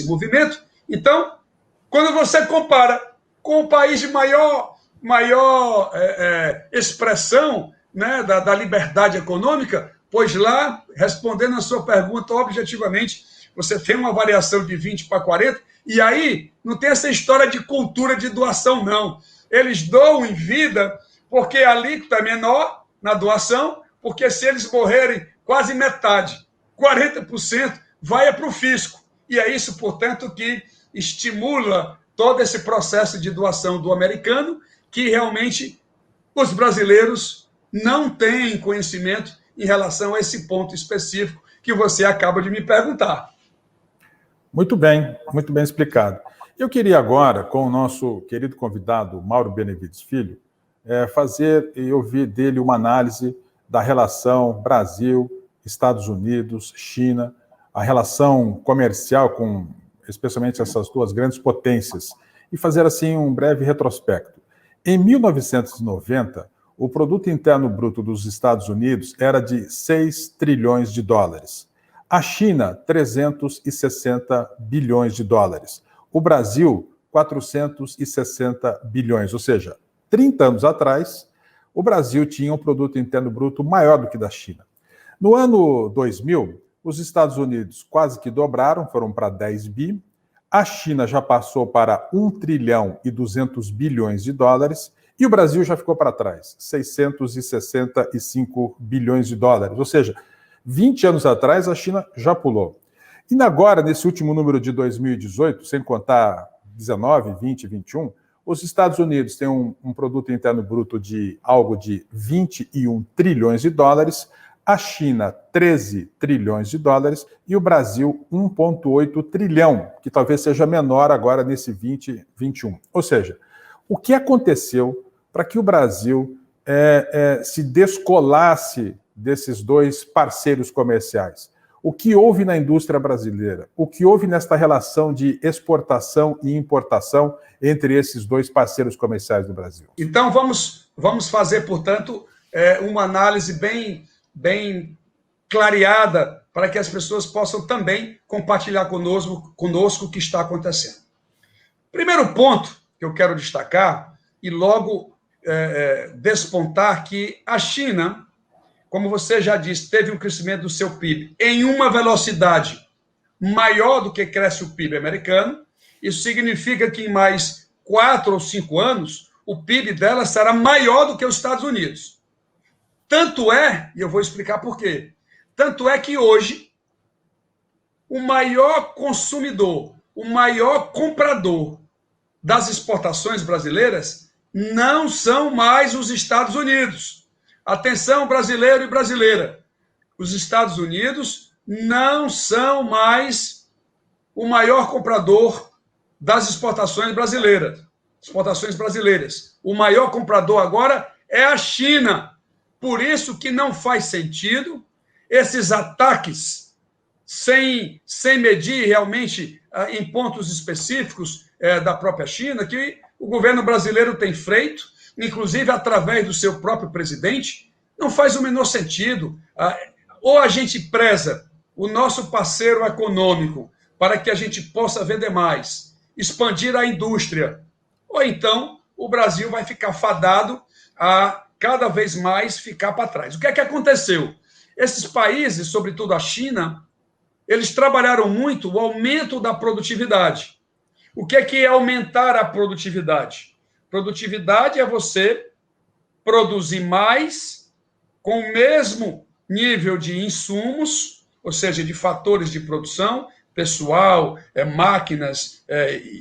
movimento. Então, quando você compara com o país de maior expressão, né, da liberdade econômica, pois lá, respondendo a sua pergunta objetivamente, você tem uma variação de 20 para 40, e aí não tem essa história de cultura de doação, não. Eles doam em vida porque a alíquota é menor na doação, porque se eles morrerem, quase metade, 40%, vai para o fisco. E é isso, portanto, que estimula todo esse processo de doação do americano, que realmente os brasileiros não têm conhecimento em relação a esse ponto específico que você acaba de me perguntar. Muito bem explicado. Eu queria agora, com o nosso querido convidado, Mauro Benevides Filho, fazer e ouvir dele uma análise da relação Brasil, Estados Unidos, China, a relação comercial com, especialmente, essas duas grandes potências, e fazer, assim, um breve retrospecto. Em 1990, o Produto Interno Bruto dos Estados Unidos era de 6 trilhões de dólares. A China, 360 bilhões de dólares. O Brasil, 460 bilhões. Ou seja, 30 anos atrás, o Brasil tinha um Produto Interno Bruto maior do que o da China. No ano 2000, os Estados Unidos quase que dobraram, foram para 10 bi. A China já passou para 1 trilhão e 200 bilhões de dólares. E o Brasil já ficou para trás, 665 bilhões de dólares. Ou seja, 20 anos atrás, a China já pulou. E agora, nesse último número de 2018, sem contar 19, 20 e 21, Os Estados Unidos têm um produto interno bruto de algo de 21 trilhões de dólares, a China 13 trilhões de dólares e o Brasil 1,8 trilhão, que talvez seja menor agora nesse 2021. Ou seja, o que aconteceu para que o Brasil se descolasse desses dois parceiros comerciais? O que houve na indústria brasileira? O que houve nesta relação de exportação e importação entre esses dois parceiros comerciais do Brasil? Então, vamos fazer, portanto, uma análise bem clareada para que as pessoas possam também compartilhar conosco o que está acontecendo. Primeiro ponto que eu quero destacar e logo despontar que a China, como você já disse, teve um crescimento do seu PIB em uma velocidade maior do que cresce o PIB americano. Isso significa que em mais 4 ou 5 anos, o PIB dela será maior do que os Estados Unidos. Tanto é, e eu vou explicar por quê, tanto é que hoje o maior consumidor, o maior comprador das exportações brasileiras não são mais os Estados Unidos. Atenção, brasileiro e brasileira. Os Estados Unidos não são mais o maior comprador das exportações brasileiras. O maior comprador agora é a China. Por isso que não faz sentido esses ataques sem medir realmente em pontos específicos da própria China, que o governo brasileiro tem feito, inclusive através do seu próprio presidente. Não faz o menor sentido. Ou a gente preza o nosso parceiro econômico para que a gente possa vender mais, expandir a indústria, ou então o Brasil vai ficar fadado a cada vez mais ficar para trás. O que é que aconteceu? Esses países, sobretudo a China, eles trabalharam muito o aumento da produtividade. O que é aumentar a produtividade? Produtividade é você produzir mais com o mesmo nível de insumos, ou seja, de fatores de produção, pessoal, máquinas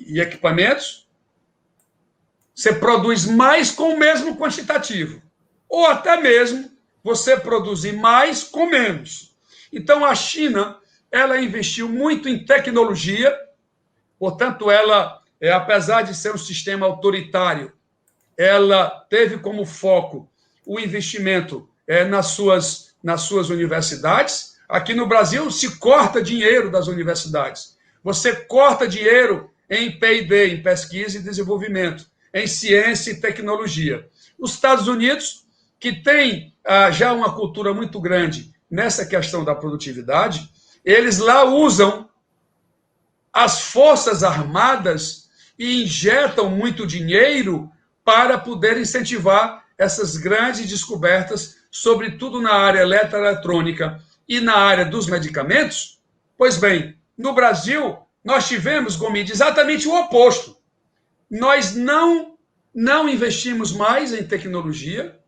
e equipamentos. Você produz mais com o mesmo quantitativo. Ou até mesmo você produzir mais com menos. Então, a China, ela investiu muito em tecnologia, portanto, ela, apesar de ser um sistema autoritário, ela teve como foco o investimento nas suas universidades. Aqui no Brasil, se corta dinheiro das universidades. Você corta dinheiro em P&D, em pesquisa e desenvolvimento, em ciência e tecnologia. Os Estados Unidos, que tem já uma cultura muito grande nessa questão da produtividade, eles lá usam as forças armadas e injetam muito dinheiro para poder incentivar essas grandes descobertas, sobretudo na área eletroeletrônica e na área dos medicamentos. Pois bem, no Brasil, nós tivemos, Gomide, exatamente o oposto. Nós não investimos mais em tecnologia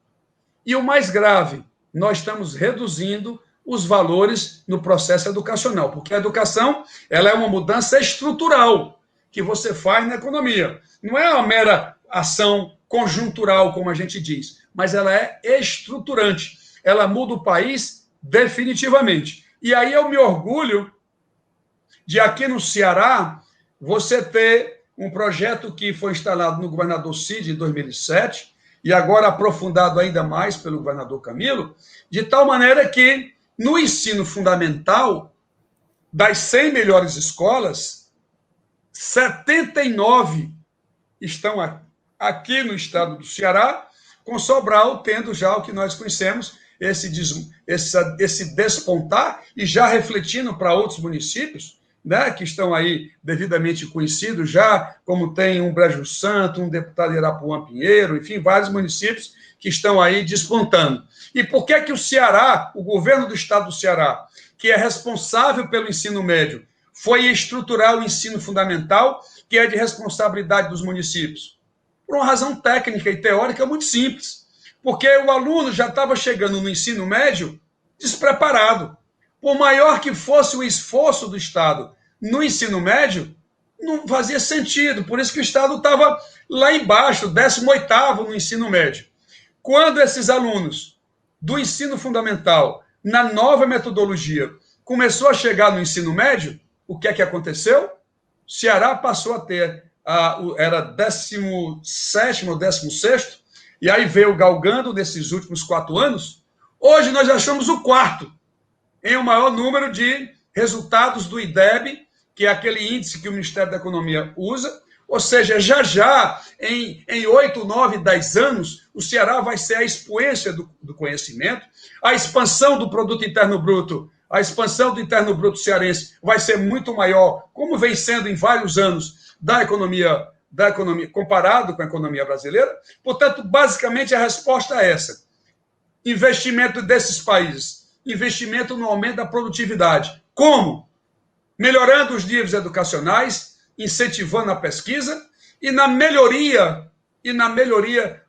e, o mais grave, nós estamos reduzindo os valores no processo educacional, porque a educação ela é uma mudança estrutural que você faz na economia. Não é uma mera ação conjuntural, como a gente diz, mas ela é estruturante. Ela muda o país definitivamente. E aí eu me orgulho de, aqui no Ceará, você ter um projeto que foi instalado no governador Cid em 2007 e agora aprofundado ainda mais pelo governador Camilo, de tal maneira que, no ensino fundamental, das 100 melhores escolas, 79 estão aqui no estado do Ceará, com Sobral tendo já o que nós conhecemos, esse despontar, e já refletindo para outros municípios, né, que estão aí devidamente conhecidos já, como tem um Brejo Santo, um deputado Irapuã Pinheiro, enfim, vários municípios que estão aí despontando. E por que o Ceará, o governo do estado do Ceará, que é responsável pelo ensino médio, foi estruturar o ensino fundamental, que é de responsabilidade dos municípios? Por uma razão técnica e teórica muito simples. Porque o aluno já estava chegando no ensino médio despreparado. Por maior que fosse o esforço do Estado no ensino médio, não fazia sentido. Por isso que o Estado estava lá embaixo, 18º no ensino médio. Quando esses alunos do ensino fundamental, na nova metodologia, começou a chegar no ensino médio, o que é que aconteceu? O Ceará passou a ter, era 17º ou 16º, e aí veio galgando nesses últimos 4 anos. Hoje nós achamos o 4º, em o maior número de resultados do IDEB, que é aquele índice que o Ministério da Economia usa. Ou seja, já em 8, 9, 10 anos, o Ceará vai ser a expoência do conhecimento, a expansão do produto interno bruto, a expansão do interno bruto cearense vai ser muito maior, como vem sendo em vários anos da economia comparado com a economia brasileira. Portanto, basicamente a resposta é essa: investimento desses países, investimento no aumento da produtividade. Como? Melhorando os níveis educacionais, incentivando a pesquisa e na melhoria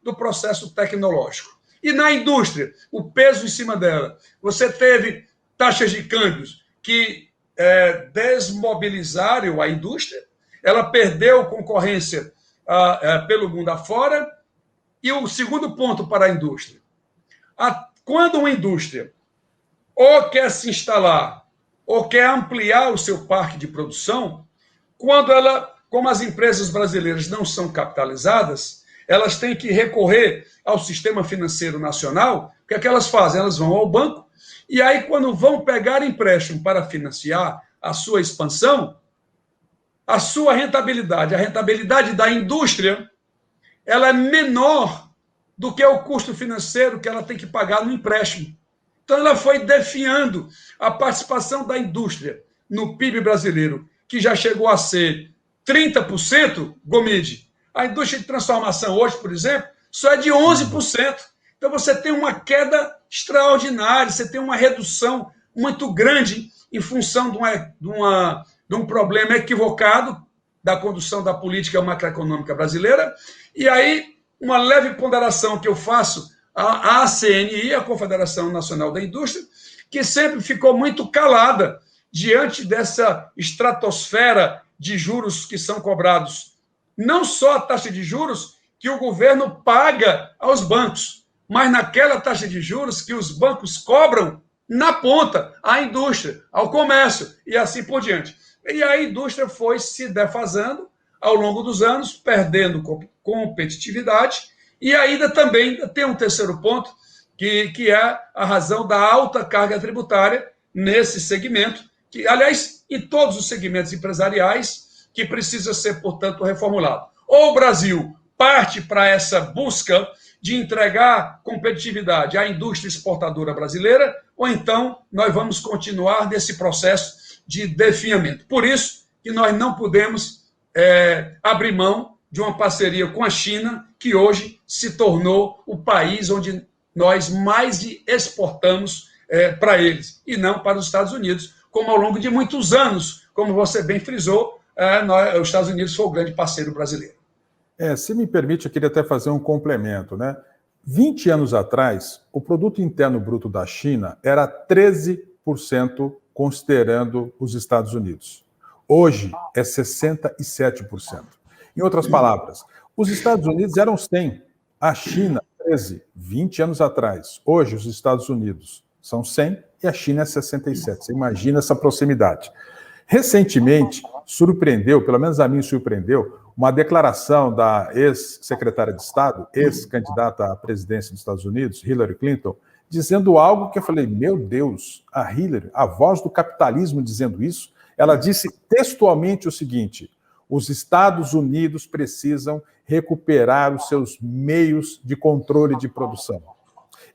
do processo tecnológico. E na indústria, o peso em cima dela. Você teve taxas de câmbios que desmobilizaram a indústria, ela perdeu concorrência pelo mundo afora. E o segundo ponto para a indústria: quando uma indústria ou quer se instalar ou quer ampliar o seu parque de produção, como as empresas brasileiras não são capitalizadas, elas têm que recorrer ao sistema financeiro nacional. O que é que elas fazem? Elas vão ao banco, e aí, quando vão pegar empréstimo para financiar a sua expansão, a sua rentabilidade, a rentabilidade da indústria, ela é menor do que o custo financeiro que ela tem que pagar no empréstimo. Então, ela foi definhando a participação da indústria no PIB brasileiro, que já chegou a ser 30%, Gomide. A indústria de transformação hoje, por exemplo, só é de 11%. Então, você tem uma queda extraordinária, você tem uma redução muito grande em função de um problema equivocado da condução da política macroeconômica brasileira. E aí, uma leve ponderação que eu faço à CNI, a Confederação Nacional da Indústria, que sempre ficou muito calada diante dessa estratosfera de juros que são cobrados. Não só a taxa de juros que o governo paga aos bancos, mas naquela taxa de juros que os bancos cobram na ponta, à indústria, ao comércio e assim por diante. E a indústria foi se defasando ao longo dos anos, perdendo competitividade, e ainda também tem um terceiro ponto, que é a razão da alta carga tributária nesse segmento, que, aliás, em todos os segmentos empresariais, que precisa ser, portanto, reformulado. Ou o Brasil parte para essa busca de entregar competitividade à indústria exportadora brasileira, ou então nós vamos continuar nesse processo de definhamento. Por isso que nós não podemos abrir mão de uma parceria com a China, que hoje se tornou o país onde nós mais exportamos para eles, e não para os Estados Unidos, como ao longo de muitos anos, como você bem frisou, os Estados Unidos foi o grande parceiro brasileiro. Se me permite, eu queria até fazer um complemento, né? 20 anos atrás, o produto interno bruto da China era 13%, considerando os Estados Unidos. Hoje é 67%. Em outras palavras, os Estados Unidos eram 100%, a China 13%, 20 anos atrás. Hoje, os Estados Unidos são 100% e a China é 67%. Você imagina essa proximidade. Recentemente, surpreendeu, pelo menos a mim surpreendeu, uma declaração da ex-secretária de Estado, ex-candidata à presidência dos Estados Unidos, Hillary Clinton, dizendo algo que eu falei, meu Deus, a Hillary, a voz do capitalismo dizendo isso, ela disse textualmente o seguinte: os Estados Unidos precisam recuperar os seus meios de controle de produção.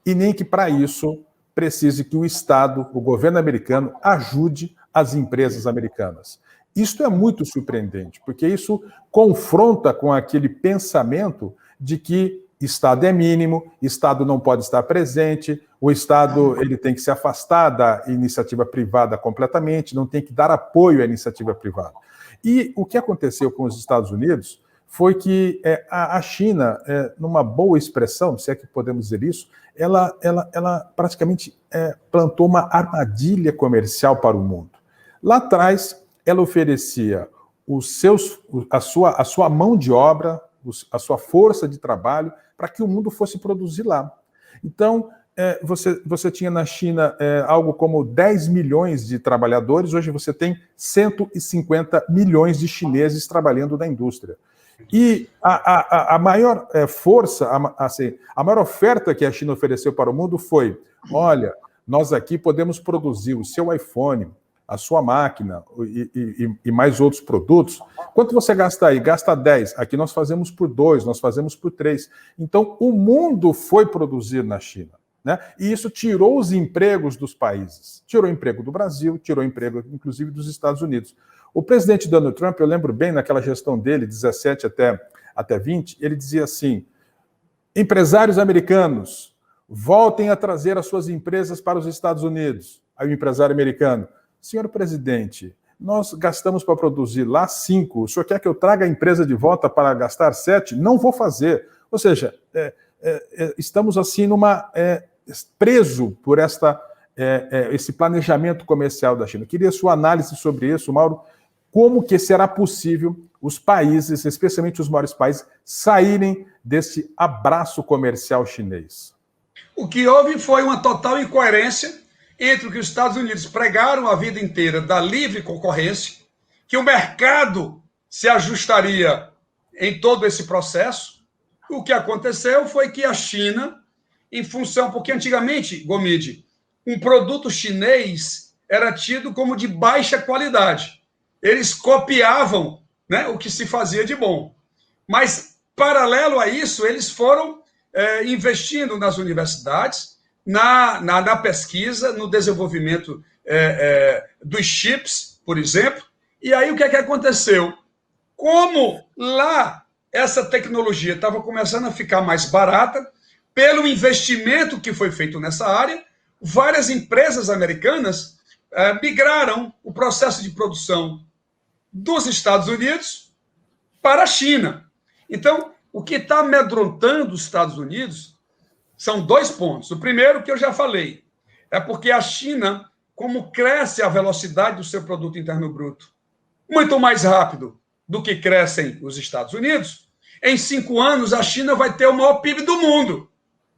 E nem que para isso precise que o Estado, o governo americano, ajude as empresas americanas. Isto é muito surpreendente, porque isso confronta com aquele pensamento de que Estado é mínimo, Estado não pode estar presente, o Estado ele tem que se afastar da iniciativa privada completamente, não tem que dar apoio à iniciativa privada. E o que aconteceu com os Estados Unidos foi que a China, numa boa expressão, se é que podemos dizer isso, ela praticamente plantou uma armadilha comercial para o mundo. Lá atrás, ela oferecia a sua mão de obra, a sua força de trabalho, para que o mundo fosse produzir lá. Então, você tinha na China algo como 10 milhões de trabalhadores, hoje você tem 150 milhões de chineses trabalhando na indústria. E a maior força, a maior oferta que a China ofereceu para o mundo foi: olha, nós aqui podemos produzir o seu iPhone, a sua máquina e mais outros produtos. Quanto você gasta aí? Gasta 10. Aqui nós fazemos por 2, nós fazemos por 3. Então, o mundo foi produzir na China, né? E isso tirou os empregos dos países. Tirou o emprego do Brasil, tirou o emprego, inclusive, dos Estados Unidos. O presidente Donald Trump, eu lembro bem, naquela gestão dele, 17 até 20, ele dizia assim: empresários americanos, voltem a trazer as suas empresas para os Estados Unidos. Aí o empresário americano: senhor presidente, nós gastamos para produzir lá 5, o senhor quer que eu traga a empresa de volta para gastar 7? Não vou fazer. Ou seja, estamos assim preso por esse planejamento comercial da China. Eu queria sua análise sobre isso, Mauro. Como que será possível os países, especialmente os maiores países, saírem desse abraço comercial chinês? O que houve foi uma total incoerência entre o que os Estados Unidos pregaram a vida inteira da livre concorrência, que o mercado se ajustaria em todo esse processo. O que aconteceu foi que a China, em função, porque antigamente, Gomide, um produto chinês era tido como de baixa qualidade. Eles copiavam, né, o que se fazia de bom. Mas, paralelo a isso, eles foram investindo nas universidades, na pesquisa, no desenvolvimento dos chips, por exemplo. E aí o que é que aconteceu? Como lá essa tecnologia estava começando a ficar mais barata, pelo investimento que foi feito nessa área, várias empresas americanas migraram o processo de produção dos Estados Unidos para a China. Então, o que está amedrontando os Estados Unidos são 2 pontos. O primeiro, que eu já falei, é porque a China, como cresce a velocidade do seu produto interno bruto muito mais rápido do que crescem os Estados Unidos, em 5 anos a China vai ter o maior PIB do mundo.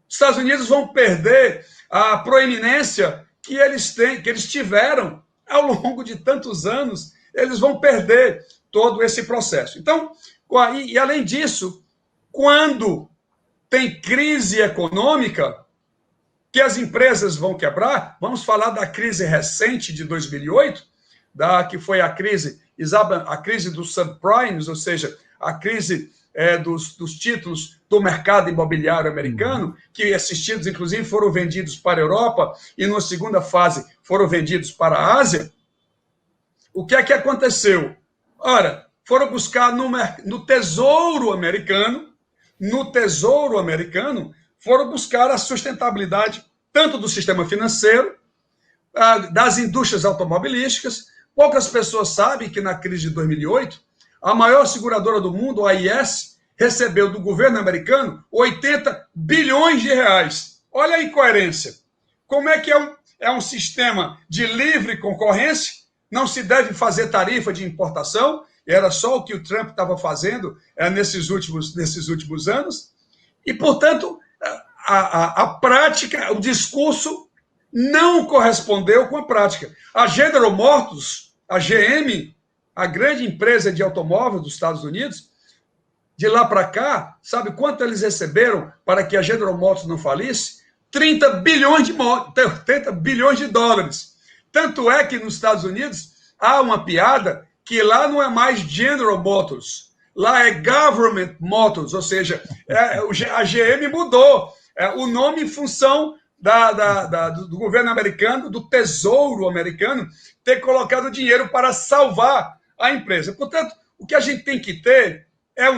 Os Estados Unidos vão perder a proeminência que eles tiveram ao longo de tantos anos. Eles vão perder todo esse processo. Então, e além disso, quando tem crise econômica, que as empresas vão quebrar, vamos falar da crise recente de 2008, que foi a crise dos subprimes, ou seja, a crise dos títulos do mercado imobiliário americano, que esses títulos, inclusive, foram vendidos para a Europa e, numa segunda fase, foram vendidos para a Ásia. O que é que aconteceu? Ora, foram buscar no Tesouro Americano, foram buscar a sustentabilidade tanto do sistema financeiro, das indústrias automobilísticas. Poucas pessoas sabem que na crise de 2008, a maior seguradora do mundo, a AIS, recebeu do governo americano 80 bilhões de reais. Olha a incoerência. Como é que é um sistema de livre concorrência? Não se deve fazer tarifa de importação, era só o que o Trump estava fazendo nesses últimos anos. E, portanto, a prática, o discurso não correspondeu com a prática. A General Motors, a GM, a grande empresa de automóveis dos Estados Unidos, de lá para cá, sabe quanto eles receberam para que a General Motors não falisse? 30 bilhões de dólares. Tanto é que nos Estados Unidos há uma piada que lá não é mais General Motors, lá é Government Motors, ou seja, a GM mudou o nome em função do governo americano, do Tesouro americano, ter colocado dinheiro para salvar a empresa. Portanto, o que a gente tem que ter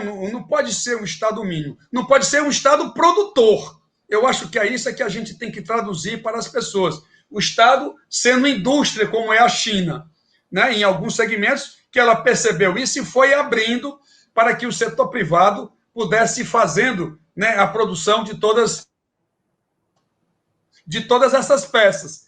não pode ser um Estado mínimo, não pode ser um Estado produtor. Eu acho que é isso que a gente tem que traduzir para as pessoas. O Estado sendo indústria, como é a China, né? Em alguns segmentos que ela percebeu isso e foi abrindo para que o setor privado pudesse ir fazendo, né, a produção de todas essas peças.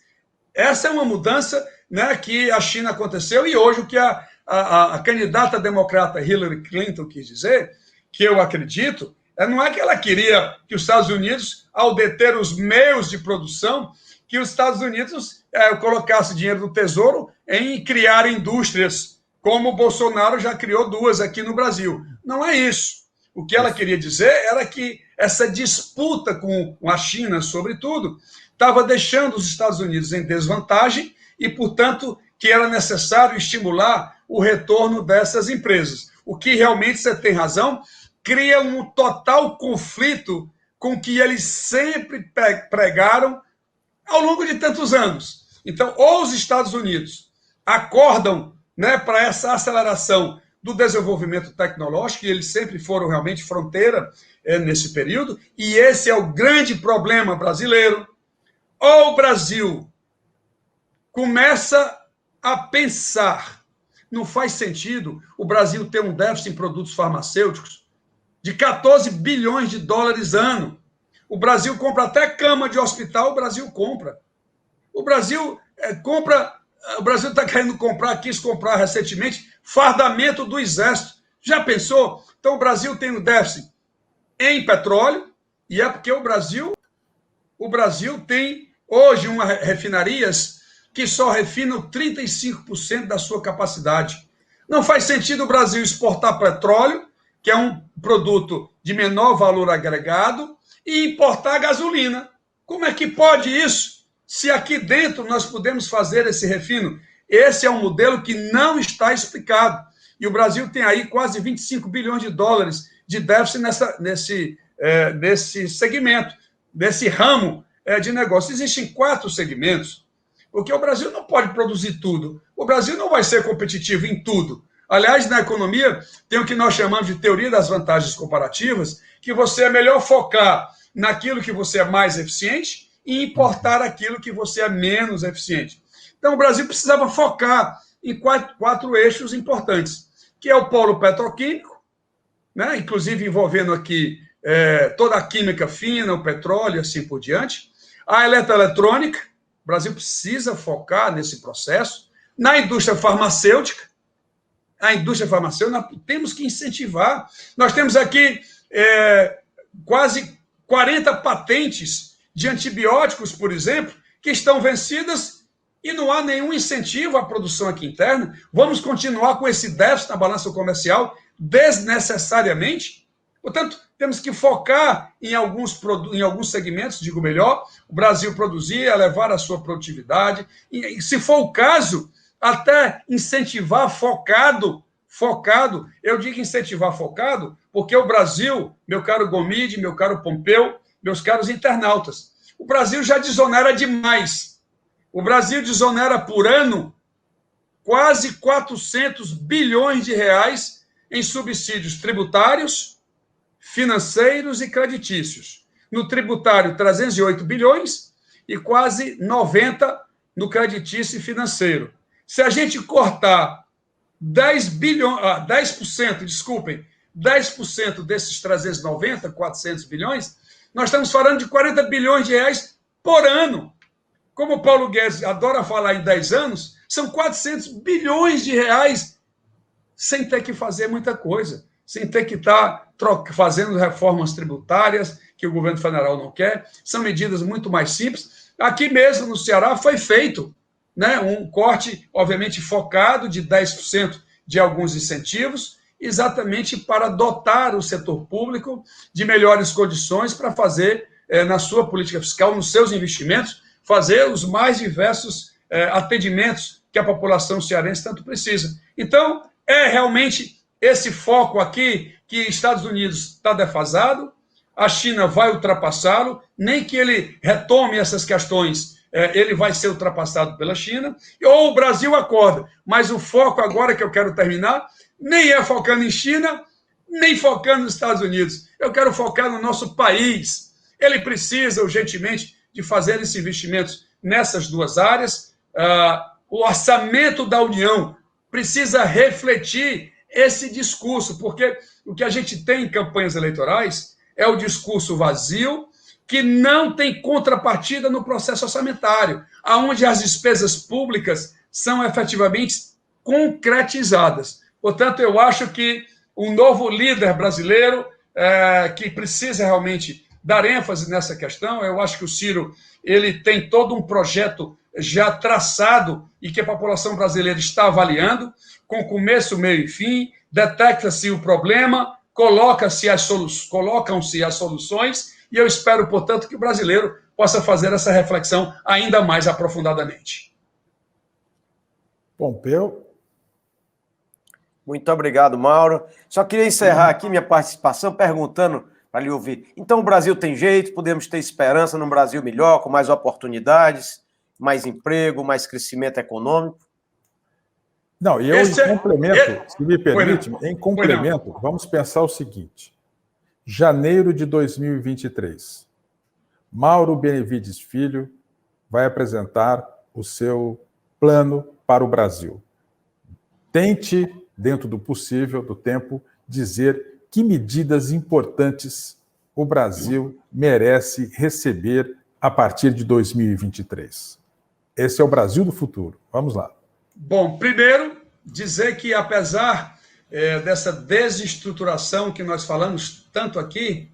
Essa é uma mudança, né, que a China aconteceu, e hoje o que a a candidata democrata Hillary Clinton quis dizer, que eu acredito, não é que ela queria que os Estados Unidos, ao deter os meios de produção, que os Estados Unidos colocasse dinheiro do Tesouro em criar indústrias, como o Bolsonaro já criou 2 aqui no Brasil. Não é isso. O que ela queria dizer era que essa disputa com a China, sobretudo, estava deixando os Estados Unidos em desvantagem e, portanto, que era necessário estimular o retorno dessas empresas. O que realmente, você tem razão, cria um total conflito com o que eles sempre pregaram ao longo de tantos anos. Então, ou os Estados Unidos acordam, né, para essa aceleração do desenvolvimento tecnológico, e eles sempre foram realmente fronteira nesse período, e esse é o grande problema brasileiro, ou o Brasil começa a pensar, não faz sentido o Brasil ter um déficit em produtos farmacêuticos de 14 bilhões de dólares ano. O Brasil compra até cama de hospital, o Brasil compra. O Brasil está querendo comprar, quis comprar recentemente, fardamento do Exército. Já pensou? Então o Brasil tem um déficit em petróleo, e é porque o Brasil tem hoje refinarias que só refinam 35% da sua capacidade. Não faz sentido o Brasil exportar petróleo, que é um produto de menor valor agregado, e importar gasolina. Como é que pode isso? Se aqui dentro nós podemos fazer esse refino. Esse é um modelo que não está explicado. E o Brasil tem aí quase 25 bilhões de dólares de déficit nesse segmento, nesse ramo de negócio. Existem 4 segmentos, porque o Brasil não pode produzir tudo. O Brasil não vai ser competitivo em tudo. Aliás, na economia, tem o que nós chamamos de teoria das vantagens comparativas, que você é melhor focar naquilo que você é mais eficiente e importar aquilo que você é menos eficiente. Então, o Brasil precisava focar em quatro eixos importantes, que é o polo petroquímico, né, inclusive envolvendo aqui toda a química fina, o petróleo e assim por diante, a eletroeletrônica, o Brasil precisa focar nesse processo, na indústria farmacêutica, nós temos que incentivar. Nós temos aqui quase 40 patentes de antibióticos, por exemplo, que estão vencidas e não há nenhum incentivo à produção aqui interna. Vamos continuar com esse déficit na balança comercial desnecessariamente? Portanto, temos que focar em alguns segmentos, digo melhor, o Brasil produzir, elevar a sua produtividade, e se for o caso, até incentivar focado. Eu digo incentivar focado porque o Brasil, meu caro Gomide, meu caro Pompeu, meus caros internautas, o Brasil já desonera demais. O Brasil desonera por ano quase 400 bilhões de reais em subsídios tributários, financeiros e creditícios. No tributário, 308 bilhões e quase 90 no creditício e financeiro. Se a gente cortar 10% desses 390, 400 bilhões, nós estamos falando de 40 bilhões de reais por ano. Como o Paulo Guedes adora falar em 10 anos, são 400 bilhões de reais sem ter que fazer muita coisa, sem ter que estar fazendo reformas tributárias que o governo federal não quer. São medidas muito mais simples. Aqui mesmo no Ceará foi feito, né, um corte, obviamente, focado de 10% de alguns incentivos, exatamente para dotar o setor público de melhores condições para fazer, na sua política fiscal, nos seus investimentos, fazer os mais diversos atendimentos que a população cearense tanto precisa. Então, é realmente esse foco aqui que Estados Unidos está defasado, a China vai ultrapassá-lo, nem que ele retome essas questões, ele vai ser ultrapassado pela China, ou o Brasil acorda. Mas o foco agora que eu quero terminar, nem é focando em China, nem focando nos Estados Unidos. Eu quero focar no nosso país. Ele precisa, urgentemente, de fazer esses investimentos nessas duas áreas. O orçamento da União precisa refletir esse discurso, porque o que a gente tem em campanhas eleitorais é o discurso vazio, que não tem contrapartida no processo orçamentário, onde as despesas públicas são efetivamente concretizadas. Portanto, eu acho que um novo líder brasileiro que precisa realmente dar ênfase nessa questão. Eu acho que o Ciro ele tem todo um projeto já traçado e que a população brasileira está avaliando, com começo, meio e fim, detecta-se o problema, colocam-se as soluções, e eu espero, portanto, que o brasileiro possa fazer essa reflexão ainda mais aprofundadamente. Pompeu. Muito obrigado, Mauro. Só queria encerrar aqui minha participação perguntando para lhe ouvir. Então, o Brasil tem jeito, podemos ter esperança num Brasil melhor, com mais oportunidades, mais emprego, mais crescimento econômico? Não, e eu, em complemento, se me permite, vamos pensar o seguinte. Janeiro de 2023, Mauro Benevides Filho vai apresentar o seu plano para o Brasil. Tente, dentro do possível, do tempo, dizer que medidas importantes o Brasil merece receber a partir de 2023. Esse é o Brasil do futuro. Vamos lá. Bom, primeiro, dizer que apesar dessa desestruturação que nós falamos tanto aqui,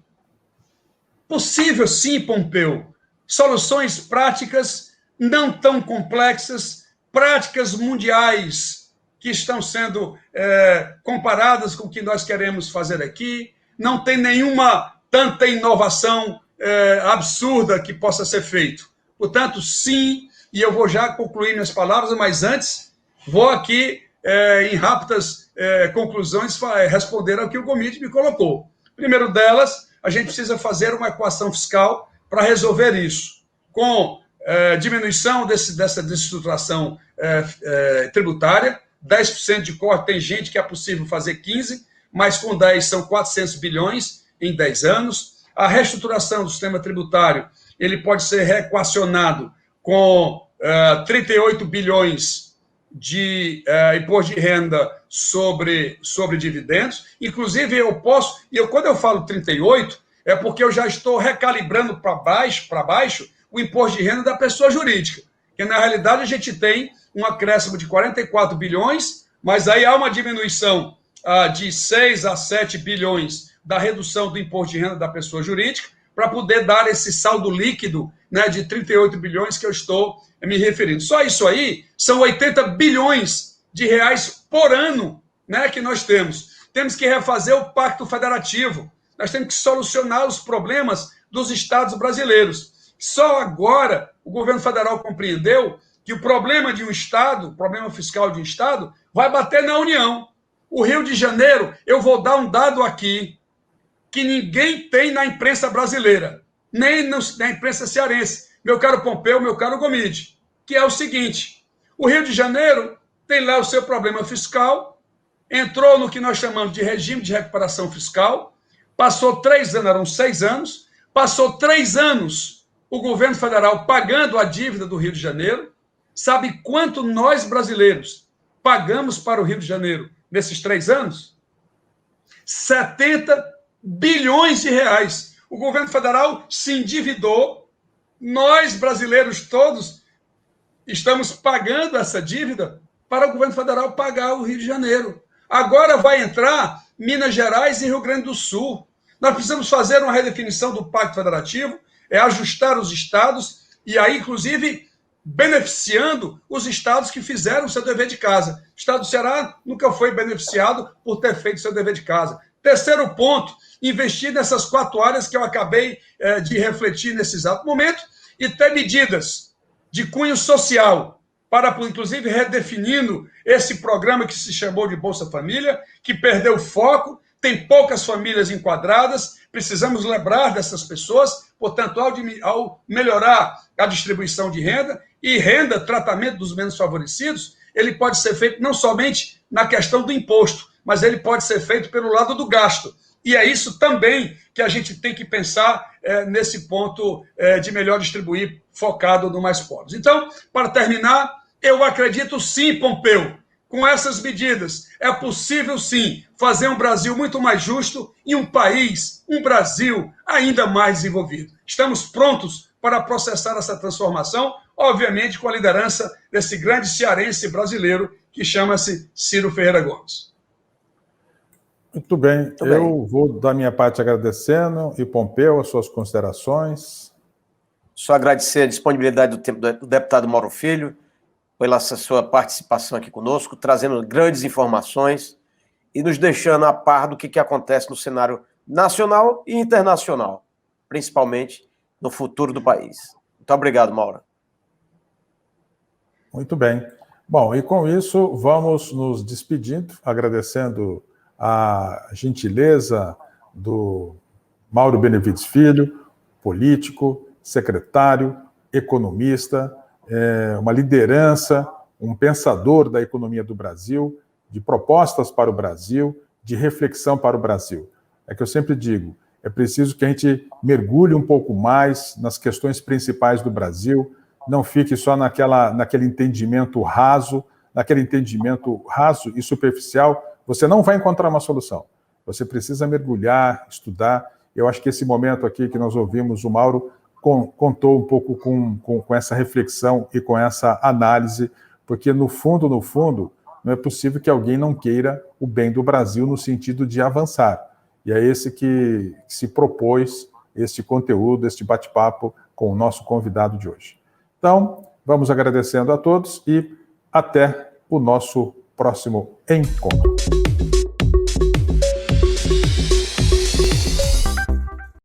possível sim, Pompeu, soluções práticas, não tão complexas, práticas mundiais que estão sendo comparadas com o que nós queremos fazer aqui, não tem nenhuma tanta inovação absurda que possa ser feito. Portanto, sim, e eu vou já concluir minhas palavras, mas antes vou aqui, em rápidas conclusões, responder ao que o Gomide me colocou. Primeiro delas, a gente precisa fazer uma equação fiscal para resolver isso, com diminuição dessa desestruturação tributária, 10% de corte, tem gente que é possível fazer 15%, mas com 10 são 400 bilhões em 10 anos. A reestruturação do sistema tributário, ele pode ser reequacionado com 38 bilhões de imposto de renda sobre dividendos. Inclusive, quando eu falo 38, é porque eu já estou recalibrando para baixo o imposto de renda da pessoa jurídica, que na realidade a gente tem um acréscimo de 44 bilhões, mas aí há uma diminuição de 6 a 7 bilhões da redução do imposto de renda da pessoa jurídica, para poder dar esse saldo líquido, né, de 38 bilhões que eu estou me referindo. Só isso aí são 80 bilhões de reais por ano, né, que nós temos. Temos que refazer o Pacto Federativo, nós temos que solucionar os problemas dos estados brasileiros. Só agora o governo federal compreendeu que o problema de um estado, o problema fiscal de um estado, vai bater na União. O Rio de Janeiro, eu vou dar um dado aqui, que ninguém tem na imprensa brasileira, nem na imprensa cearense, meu caro Pompeu, meu caro Gomide, que é o seguinte: o Rio de Janeiro tem lá o seu problema fiscal, entrou no que nós chamamos de regime de recuperação fiscal, passou 3 anos, eram 6 anos, passou 3 anos o governo federal pagando a dívida do Rio de Janeiro. Sabe quanto nós brasileiros pagamos para o Rio de Janeiro nesses 3 anos? 70 bilhões de reais. O governo federal se endividou, nós brasileiros todos estamos pagando essa dívida para o governo federal pagar o Rio de Janeiro. Agora vai entrar Minas Gerais e Rio Grande do Sul. Nós precisamos fazer uma redefinição do Pacto Federativo, ajustar os estados e aí, inclusive, beneficiando os estados que fizeram o seu dever de casa. O estado do Ceará nunca foi beneficiado por ter feito o seu dever de casa. Terceiro ponto, investir nessas 4 áreas que eu acabei de refletir nesse exato momento e ter medidas de cunho social para, inclusive, redefinindo esse programa que se chamou de Bolsa Família, que perdeu o foco, tem poucas famílias enquadradas, precisamos lembrar dessas pessoas, portanto, ao melhorar a distribuição de renda e tratamento dos menos favorecidos, ele pode ser feito não somente na questão do imposto, mas ele pode ser feito pelo lado do gasto. E é isso também que a gente tem que pensar nesse ponto de melhor distribuir, focado no mais pobres. Então, para terminar, eu acredito sim, Pompeu, com essas medidas, é possível sim fazer um Brasil muito mais justo e um Brasil ainda mais desenvolvido. Estamos prontos para processar essa transformação obviamente com a liderança desse grande cearense brasileiro que chama-se Ciro Ferreira Gomes. Muito bem. Eu vou, da minha parte, agradecendo. E, Pompeu, as suas considerações. Só agradecer a disponibilidade do tempo do deputado Mauro Filho, pela sua participação aqui conosco, trazendo grandes informações e nos deixando a par do que acontece no cenário nacional e internacional, principalmente no futuro do país. Muito obrigado, Mauro. Muito bem. Bom, e com isso, vamos nos despedindo, agradecendo a gentileza do Mauro Benevides Filho, político, secretário, economista, uma liderança, um pensador da economia do Brasil, de propostas para o Brasil, de reflexão para o Brasil. É que eu sempre digo, é preciso que a gente mergulhe um pouco mais nas questões principais do Brasil, não fique só naquele entendimento raso e superficial, você não vai encontrar uma solução. Você precisa mergulhar, estudar. Eu acho que esse momento aqui que nós ouvimos, o Mauro contou um pouco com essa reflexão e com essa análise, porque no fundo, não é possível que alguém não queira o bem do Brasil no sentido de avançar. E é esse que se propôs este conteúdo, este bate-papo com o nosso convidado de hoje. Então, vamos agradecendo a todos e até o nosso próximo encontro.